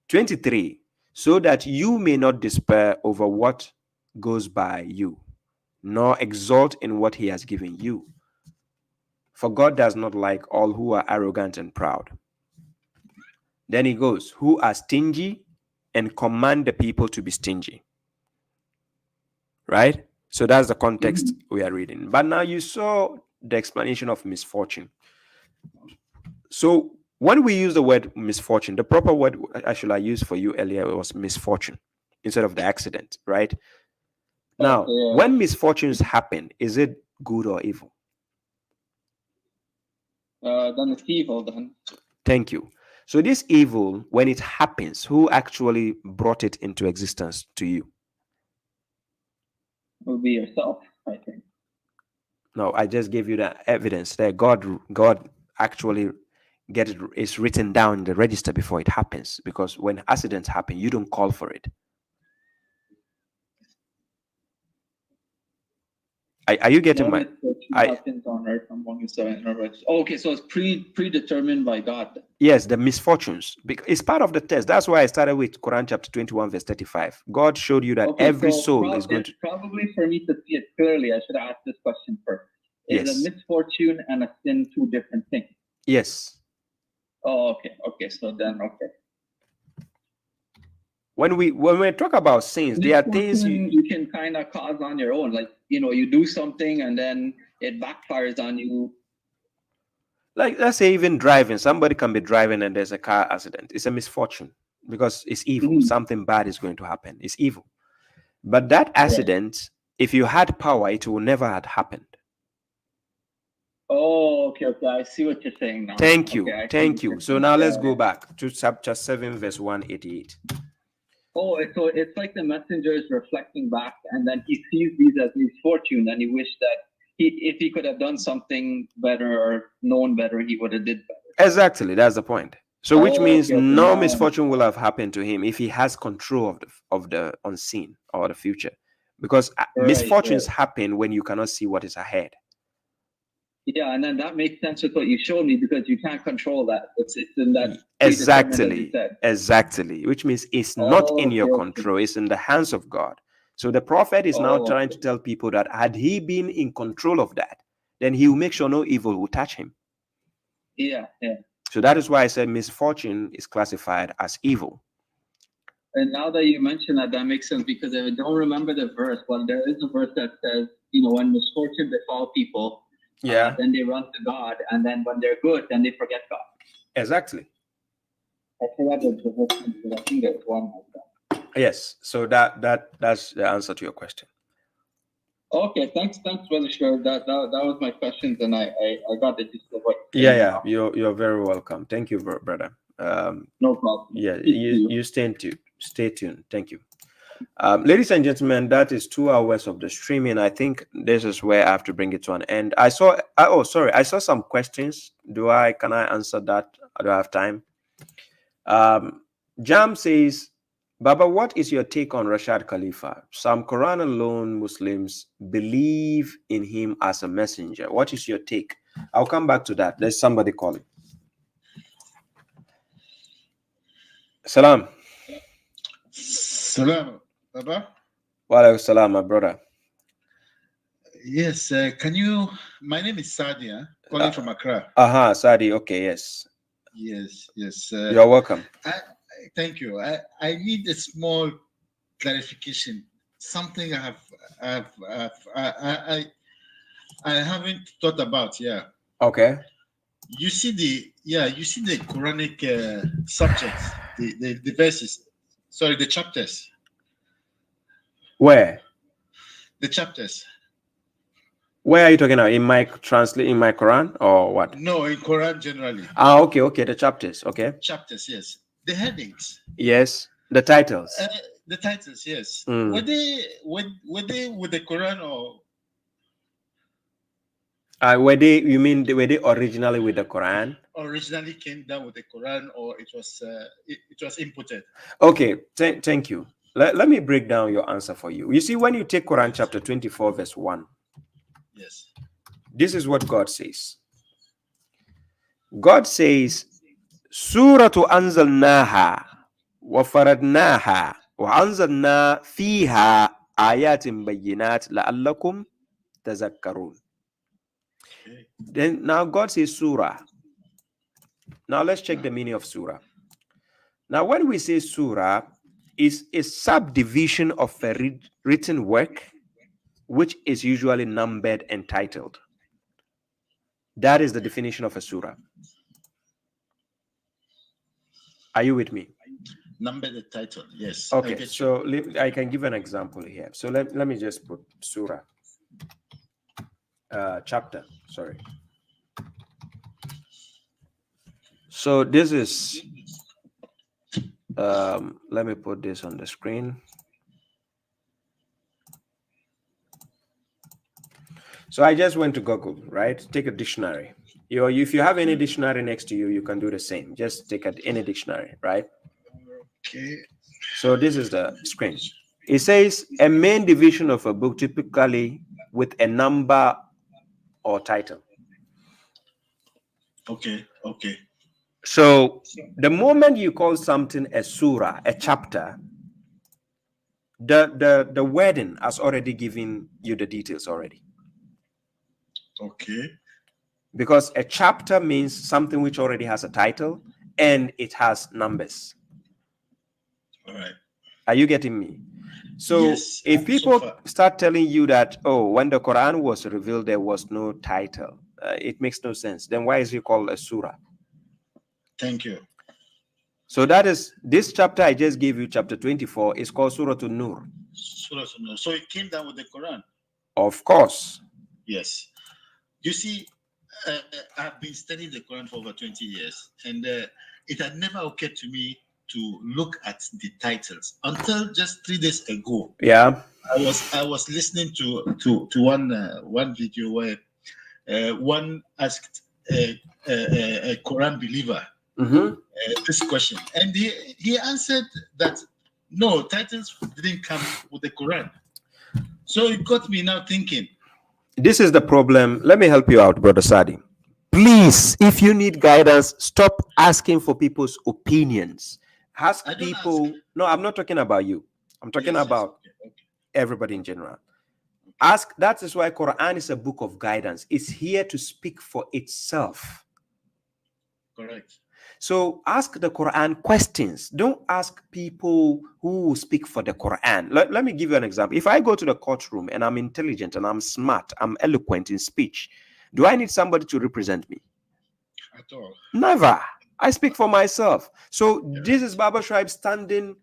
Speaker 3: 23. "So that you may not despair over what goes by you, nor exult in what he has given you. For God does not like all who are arrogant and proud." Then he goes, "Who are stingy and command the people to be stingy." Right? So that's the context we are reading. But now you saw the explanation of misfortune. So when we use the word misfortune, the proper word actually I used for you earlier was misfortune instead of the accident, right? Now, when misfortunes happen, is it good or evil?
Speaker 9: Then it's evil then.
Speaker 3: Thank you. So this evil, when it happens, who actually brought it into existence to you?
Speaker 9: It would be yourself, I think.
Speaker 3: No, I just gave you the evidence that God actually it's written down in the register before it happens. Because when accidents happen, you don't call for it. Are you getting my?
Speaker 9: Happens on earth among yourself. Okay, so it's predetermined by God.
Speaker 3: Yes, the misfortunes. It's part of the test. That's why I started with Quran chapter 21, verse 35. God showed you that every soul is going to.
Speaker 9: Probably for me to see it clearly, I should ask this question first. Is a misfortune and a sin two different things?
Speaker 3: Yes.
Speaker 9: Oh, okay. So then, okay.
Speaker 3: When we talk about sins, there are things
Speaker 9: you can kind of cause on your own. Like, you do something and then it backfires on you.
Speaker 3: Like, let's say even driving, somebody can be driving and there's a car accident. It's a misfortune because it's evil. Something bad is going to happen. It's evil. But that accident, if you had power, it will never have happened.
Speaker 9: Oh, okay. I see what you're saying now.
Speaker 3: Thank you.
Speaker 9: Okay,
Speaker 3: Thank you. So now let's go back to chapter 7, verse 188.
Speaker 9: Oh, so it's like the messenger is reflecting back, and then he sees these as misfortune, and he wished that if he could have done something better or known better, he would have did better.
Speaker 3: Exactly, that's the point. So, which means no misfortune will have happened to him if he has control of the unseen or the future, because misfortunes happen when you cannot see what is ahead.
Speaker 9: Yeah, and then that makes sense with what you showed me because you can't control that. It's in that
Speaker 3: exactly, which means it's not in your control. It's in the hands of God. So the prophet is now trying to tell people that had he been in control of that, then he will make sure no evil will touch him.
Speaker 9: Yeah.
Speaker 3: So that is why I said misfortune is classified as evil.
Speaker 9: And now that you mention that, that makes sense because I don't remember the verse, but there is a verse that says, when misfortune befall people, then they run to God, and then when they're good, then they forget God.
Speaker 3: Exactly.
Speaker 9: I forgot the verse, but I think there's one like that.
Speaker 3: Yes. So that's the answer to your question.
Speaker 9: Okay, thanks, brother. Sure, that was my questions, and I got the gist of what.
Speaker 3: You're very welcome. Thank you, brother.
Speaker 9: No problem.
Speaker 3: Yeah, you stay tuned. Thank you. Ladies and gentlemen, that is 2 hours of the streaming. I think this is where I have to bring it to an end. I saw some questions. Can I answer that? Do I have time? Jam says, Baba, what is your take on Rashad Khalifa? Some Quran alone Muslims believe in him as a messenger. What is your take? I'll come back to that. There's somebody calling. Salam.
Speaker 10: Salam, Baba.
Speaker 3: Wa alaikum salam, my brother.
Speaker 10: Yes, my name is Sadia, calling from Accra.
Speaker 3: Sadi, okay, yes.
Speaker 10: Yes.
Speaker 3: You're welcome.
Speaker 10: Thank you. I need a small clarification. Something I haven't thought about. Yeah.
Speaker 3: Okay.
Speaker 10: You see the Quranic subjects, the verses. Sorry, the chapters.
Speaker 3: Where?
Speaker 10: The chapters.
Speaker 3: Where are you talking about? In my Quran or what?
Speaker 10: No, in Quran generally.
Speaker 3: Okay. The chapters. Okay.
Speaker 10: Chapters, yes. The headings.
Speaker 3: Yes. The titles.
Speaker 10: The titles, yes. Were they with the Quran or?
Speaker 3: Were they originally with the Quran?
Speaker 10: Originally came down with the Quran, or it was inputted.
Speaker 3: Okay, thank you. Let me break down your answer for you. You see, when you take Quran chapter 24, verse 1,
Speaker 10: yes,
Speaker 3: this is what God says. God says, Suratu anzalnaha wa faradnaha wa anzalna fiha ayatin bayyinat la'allakum tazakkarun. Then now God says surah. Now let's check the meaning of surah. Now when we say surah, is a subdivision of a written work which is usually numbered and titled. That is the definition of a surah. Are you with me?
Speaker 10: Number the title, yes.
Speaker 3: Okay, so I can give an example here. So let me just put surah. Chapter, sorry. So this is, let me put this on the screen. So I just went to Google, right? Take a dictionary. If you have any dictionary next to you, you can do the same. Just take any dictionary, right?
Speaker 10: Okay.
Speaker 3: So this is the screen. It says a main division of a book, typically with a number or title.
Speaker 10: Okay.
Speaker 3: So the moment you call something a surah, a chapter, the wording has already given you the details already.
Speaker 10: Okay.
Speaker 3: Because a chapter means something which already has a title and it has numbers.
Speaker 10: All right.
Speaker 3: Are you getting me? So if people start telling you that, when the Quran was revealed, there was no title, It makes no sense. Then why is it called a surah?
Speaker 10: Thank you.
Speaker 3: So that is this chapter I just gave you, chapter 24, is called Surah An-Nur.
Speaker 10: Surah An-Nur. So it came down with the Quran.
Speaker 3: Of course.
Speaker 10: Yes. You see, I've been studying the Quran for over 20 years, and it had never occurred to me to look at the titles until just 3 days ago.
Speaker 3: Yeah.
Speaker 10: I was listening to one video where one asked a Quran believer this question, and he answered that no, titles didn't come with the Quran. So it got me now thinking.
Speaker 3: This is the problem. Let me help you out, Brother Sadi. Please, if you need guidance, stop asking for people's opinions. Ask people. No, I'm not talking about you. I'm talking about everybody in general. Ask. That is why Quran is a book of guidance. It's here to speak for itself.
Speaker 10: Correct.
Speaker 3: So ask the Quran questions. Don't ask people who speak for the Quran. Let me give you an example. If I go to the courtroom and I'm intelligent and I'm smart, I'm eloquent in speech, do I need somebody to represent me?
Speaker 10: At all.
Speaker 3: Never. I speak for myself. So this is babashuaib standing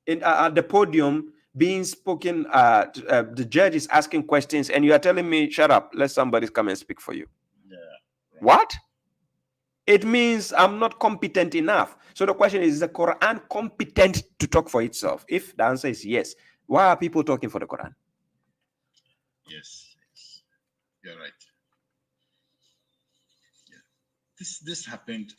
Speaker 3: at the podium being spoken. The judge is asking questions and you are telling me, shut up, let somebody come and speak for you.
Speaker 10: Yeah. Right.
Speaker 3: What? It means I'm not competent enough. So the question is the Quran competent to talk for itself? If the answer is yes, why are people talking for the Quran?
Speaker 10: Yes. You're right. This happened.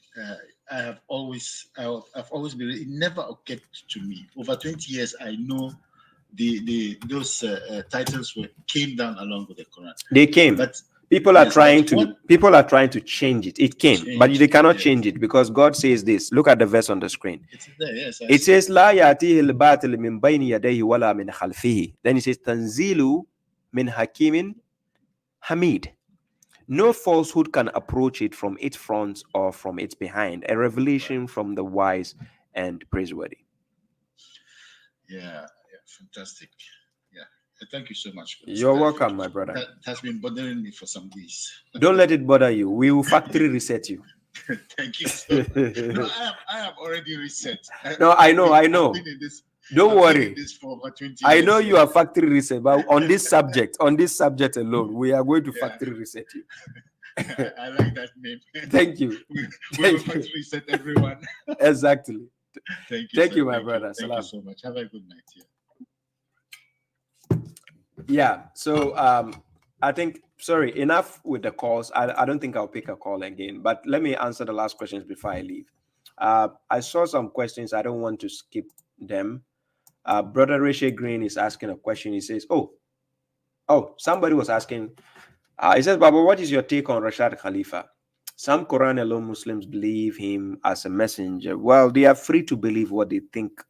Speaker 10: I've always been. It never occurred to me. Over 20 years, I know those titles came down along with the Quran.
Speaker 3: They came, but people are trying to change it. It came, but they cannot change it because God says this. Look at the verse on the screen.
Speaker 10: It's there. Yes.
Speaker 3: It says La ya'tihi al-batil min bayni yadayhi wala min khalfihi. Then it says Tanzilu min Hakimin Hamid. No falsehood can approach it from its front or from its behind. A revelation from the wise and praiseworthy.
Speaker 10: Yeah, fantastic. Yeah, thank you so much.
Speaker 3: You're welcome, my brother.
Speaker 10: That has been bothering me for some days.
Speaker 3: Don't let it bother you. We will factory reset you.
Speaker 10: Thank you so much. No, I have already reset.
Speaker 3: No, I know. Don't worry. I know you are factory reset, but on this subject alone, we are going to factory reset you.
Speaker 10: I like that name.
Speaker 3: Thank you.
Speaker 10: We will factory reset everyone.
Speaker 3: Exactly.
Speaker 10: Thank you,
Speaker 3: my brother.
Speaker 10: Thank you so much. Have a good night.
Speaker 3: Yeah. So I think enough with the calls. I don't think I'll pick a call again, but let me answer the last questions before I leave. I saw some questions. I don't want to skip them. Brother Rishi Green is asking a question. He says, oh, somebody was asking, he says, Baba, what is your take on Rashad Khalifa? Some Quran alone Muslims believe him as a messenger. Well, they are free to believe what they think,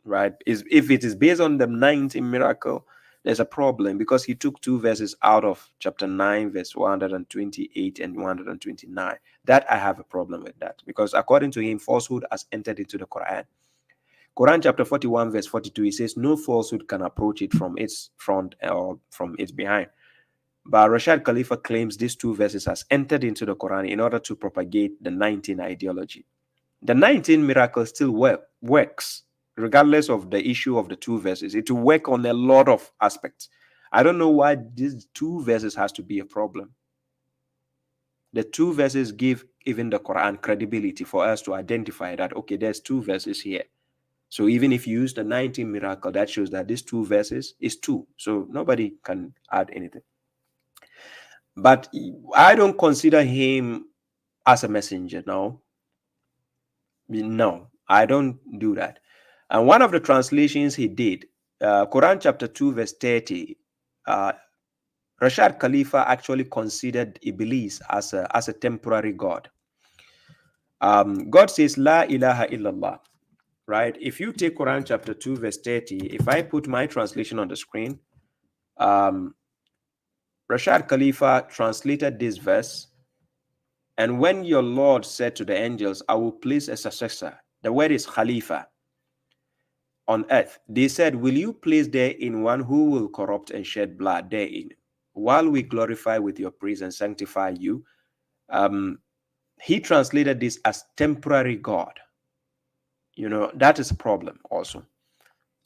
Speaker 3: right? If it is based on the 19th miracle, there's a problem because he took 2 verses out of chapter 9, verse 128 and 129. That I have a problem with that because according to him, falsehood has entered into the Quran. Quran chapter 41 verse 42, he says no falsehood can approach it from its front or from its behind. But Rashad Khalifa claims these 2 verses has entered into the Quran in order to propagate the 19 ideology. The 19 miracle still works regardless of the issue of the 2 verses. It will work on a lot of aspects. I don't know why these 2 verses has to be a problem. The 2 verses give even the Quran credibility for us to identify that, okay, there's 2 verses here. So even if you use the 19 miracle, that shows that these 2 verses is 2. So nobody can add anything. But I don't consider him as a messenger. No, I don't do that. And one of the translations he did, Quran chapter 2 verse 30, Rashad Khalifa actually considered Iblis as a temporary god. God says, La ilaha illallah. Right? If you take Quran chapter 2 verse 30, if I put my translation on the screen, Rashad Khalifa translated this verse, and when your Lord said to the angels, I will place a successor, the word is Khalifa, on earth. They said, will you place therein one who will corrupt and shed blood therein? while we glorify with your praise and sanctify you, he translated this as temporary God. You know, that is a problem also.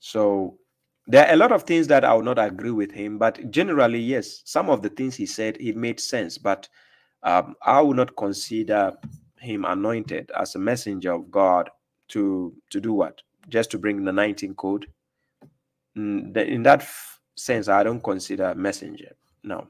Speaker 3: So there are a lot of things that I will not agree with him, but generally, yes, some of the things he said, it made sense, but I will not consider him anointed as a messenger of God to do what? Just to bring the 19 code. In that sense, I don't consider a messenger. No.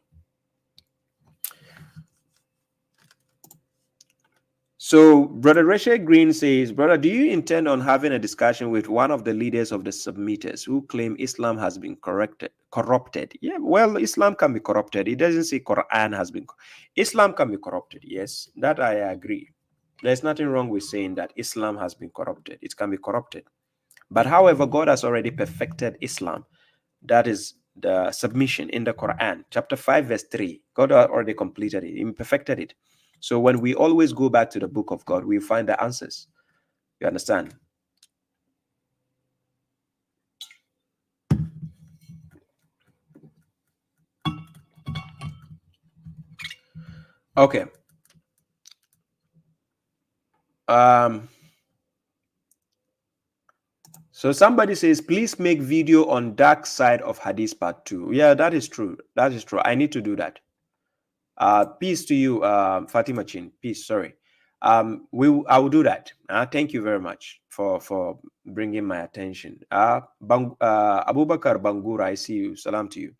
Speaker 3: So Brother Rachel Green says, brother, do you intend on having a discussion with one of the leaders of the submitters who claim Islam has been corrupted? Yeah, well, Islam can be corrupted. It doesn't say Quran has been. Islam can be corrupted. Yes, that I agree. There's nothing wrong with saying that Islam has been corrupted. It can be corrupted. But however, God has already perfected Islam. That is the submission in the Quran, chapter 5, verse 3. God already completed it. He perfected it. So when we always go back to the book of God, we find the answers. You understand? Okay. So somebody says, please make video on dark side of Hadith part 2. Yeah, that is true. That is true. I need to do that. Peace to you, Fatima Chin. Peace. Sorry. I will do that. Thank you very much for bringing my attention. Abubakar Bangura, I see you. Salam to you.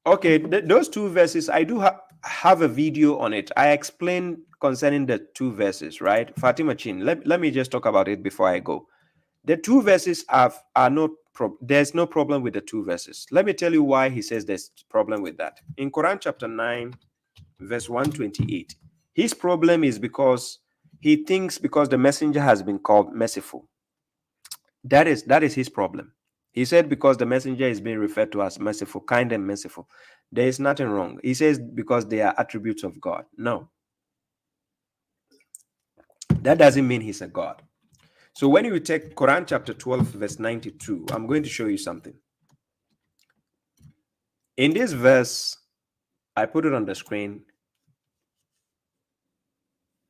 Speaker 3: Okay, those two verses, I do have a video on it. I explained concerning the two verses, right? Fatima Chin, let me just talk about it before I go. The two verses are not, there's no problem with the two verses. Let me tell you why he says there's problem with that. In Quran chapter 9, verse 128, his problem is because he thinks because the messenger has been called merciful. That is his problem. He said because the messenger is being referred to as merciful, kind and merciful. There is nothing wrong. He says because they are attributes of God. No. That doesn't mean he's a God. So when you take Quran chapter 12, verse 92, I'm going to show you something. In this verse, I put it on the screen.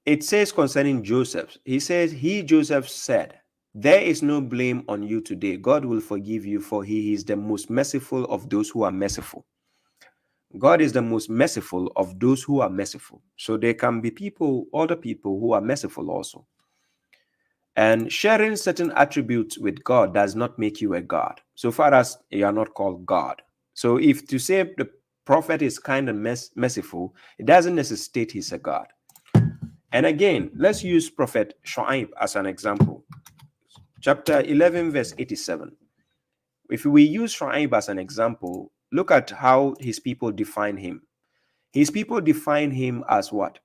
Speaker 3: It says concerning Joseph, he says, Joseph said, there is no blame on you today. God will forgive you, for he is the most merciful of those who are merciful. God is the most merciful of those who are merciful. So there can be people, other people who are merciful also. And sharing certain attributes with God does not make you a God, so far as you are not called God. So if to say the prophet is kind and merciful, it doesn't necessitate he's a God. And again, let's use Prophet Shu'aib as an example. Chapter 11, verse 87. If we use Shu'aib as an example, look at how his people define him. His people define him as what?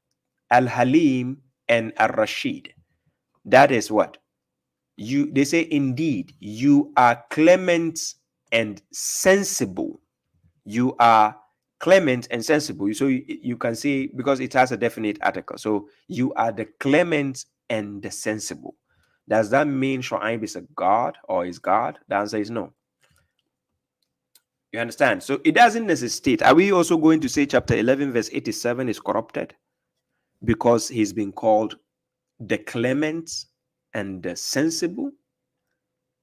Speaker 3: Al-Halim and Al-Rashid. That is what? They say, indeed, you are clement and sensible. You are clement and sensible. So you can say, because it has a definite article. So you are the clement and the sensible. Does that mean Shu'aib is a God or is God? The answer is no. You understand? So it doesn't necessitate. Are we also going to say chapter 11, verse 87 is corrupted? Because he's been called the clement and the sensible?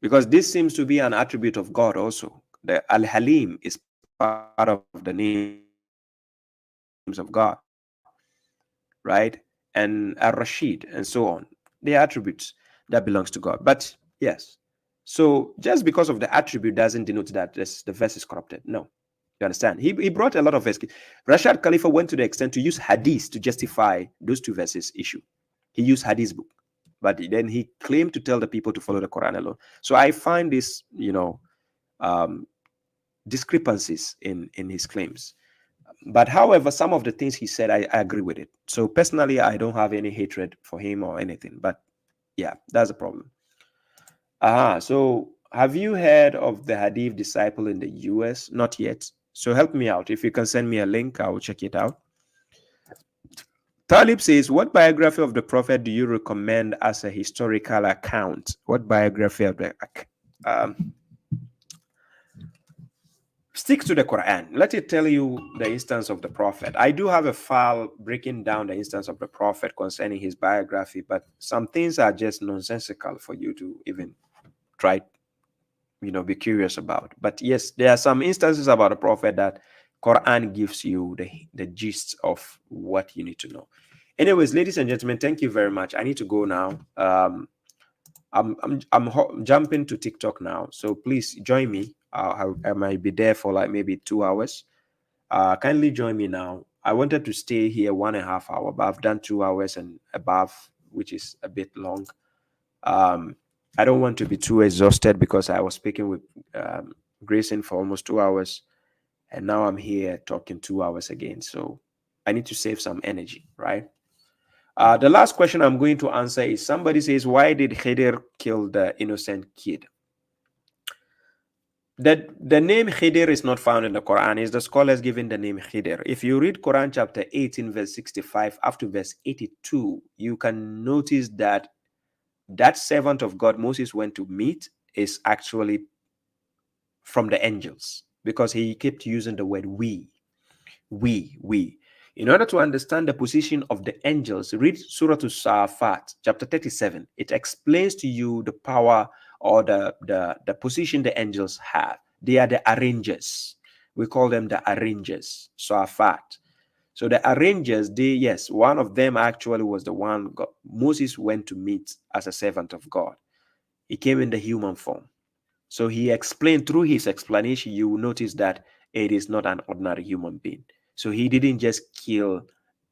Speaker 3: Because this seems to be an attribute of God also. The Al-Halim is part of the names of God, right? And Al-Rashid and so on. They are attributes that belongs to God. But yes, so just because of the attribute doesn't denote that the verse is corrupted. No. You understand? He brought a lot of verses. Rashad Khalifa went to the extent to use hadith to justify those two verses issue. He used hadith book. But then he claimed to tell the people to follow the Quran alone. So I find this, discrepancies in his claims. But however, some of the things he said, I agree with it. So personally, I don't have any hatred for him or anything. But yeah, that's a problem. So have you heard of the Hadith Disciple in the US? Not yet. So help me out. If you can send me a link, I will check it out. Talib says, what biography of the Prophet do you recommend as a historical account? What biography of the stick to the Quran. Let it tell you the instance of the Prophet. I do have a file breaking down the instance of the Prophet concerning his biography, but some things are just nonsensical for you to even try, be curious about. But yes, there are some instances about the Prophet that Quran gives you the gist of what you need to know. Anyways, ladies and gentlemen, thank you very much. I need to go now. I'm jumping to TikTok now, so please join me. I might be there for like maybe 2 hours. Kindly join me now. I wanted to stay here 1.5 hours, but I've done 2 hours and above, which is a bit long. I don't want to be too exhausted because I was speaking with Grayson for almost 2 hours, and now I'm here talking 2 hours again. So I need to save some energy, right? The last question I'm going to answer is, somebody says, why did Khidir kill the innocent kid? The name Khidir is not found in the Quran. It's the scholars giving the name Khidir. If you read Quran chapter 18, verse 65 up to verse 82, you can notice that that servant of God Moses went to meet is actually from the angels, because he kept using the word we. In order to understand the position of the angels, read Surah As-Safat, chapter 37. It explains to you the power or the position the angels have. They are the arrangers. We call them the arrangers, Safat. So the arrangers, one of them actually was the one Moses went to meet as a servant of God. He came in the human form. So he explained, through his explanation, you will notice that it is not an ordinary human being. So he didn't just kill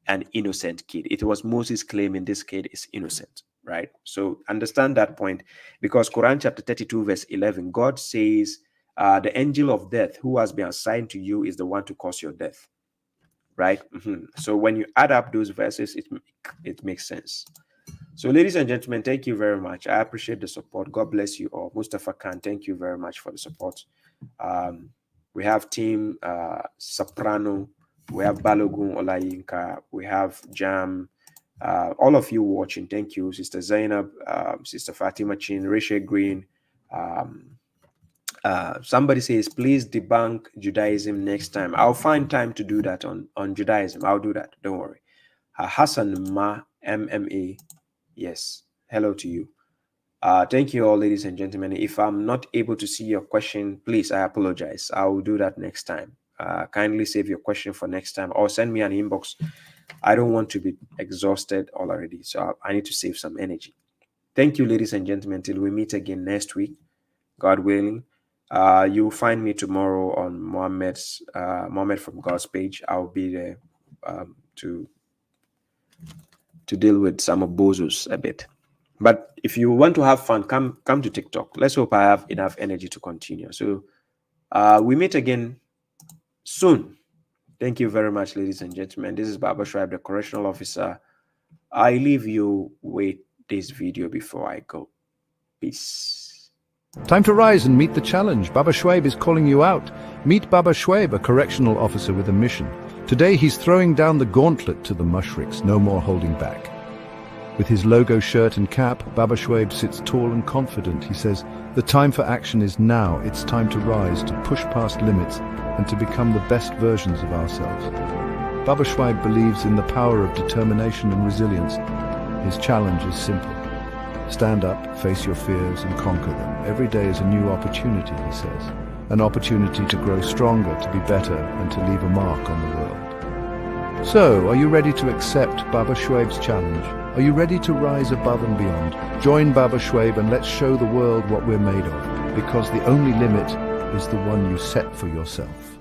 Speaker 3: an innocent kid. It was Moses claiming this kid is innocent, right? So understand that point, because Quran chapter 32 verse 11, God says, the angel of death who has been assigned to you is the one to cause your death, right? So when you add up those verses, it makes sense. So ladies and gentlemen, thank you very much. I appreciate the support. God bless you all. Mustafa Khan, thank you very much for the support. We have team Soprano, we have Balogun Olayinka, we have Jam, all of you watching, thank you. Sister Zainab, Sister Fatima Chin, Rachel Green. Somebody says, please debunk Judaism next time. I'll find time to do that on Judaism. I'll do that, don't worry. Hassan Ma, MMA, yes, hello to you. Thank you all, ladies and gentlemen. If I'm not able to see your question, please, I apologize. I will do that next time. Kindly save your question for next time, or send me an inbox. I don't want to be exhausted already, so I need to save some energy. Thank you, ladies and gentlemen. Till we meet again next week, God willing. You'll find me tomorrow on Mohammed from God's page. I'll be there to deal with some of bozos a bit. But if you want to have fun, come to TikTok. Let's hope I have enough energy to continue. So we meet again soon. Thank you very much, ladies and gentlemen. This is babashuaib, the correctional officer. I leave you with this video before I go. Peace.
Speaker 2: Time to rise and meet the challenge. babashuaib is calling you out. Meet babashuaib, a correctional officer with a mission. Today he's throwing down the gauntlet to the mushriks, no more holding back. With his logo shirt and cap, babashuaib sits tall and confident. He says, the time for action is now. It's time to rise, to push past limits, and to become the best versions of ourselves. babashuaib believes in the power of determination and resilience. His challenge is simple. Stand up, face your fears, and conquer them. Every day is a new opportunity, he says. An opportunity to grow stronger, to be better, and to leave a mark on the world. So, are you ready to accept babashuaib's challenge? Are you ready to rise above and beyond? Join babashuaib and let's show the world what we're made of, because the only limit is the one you set for yourself.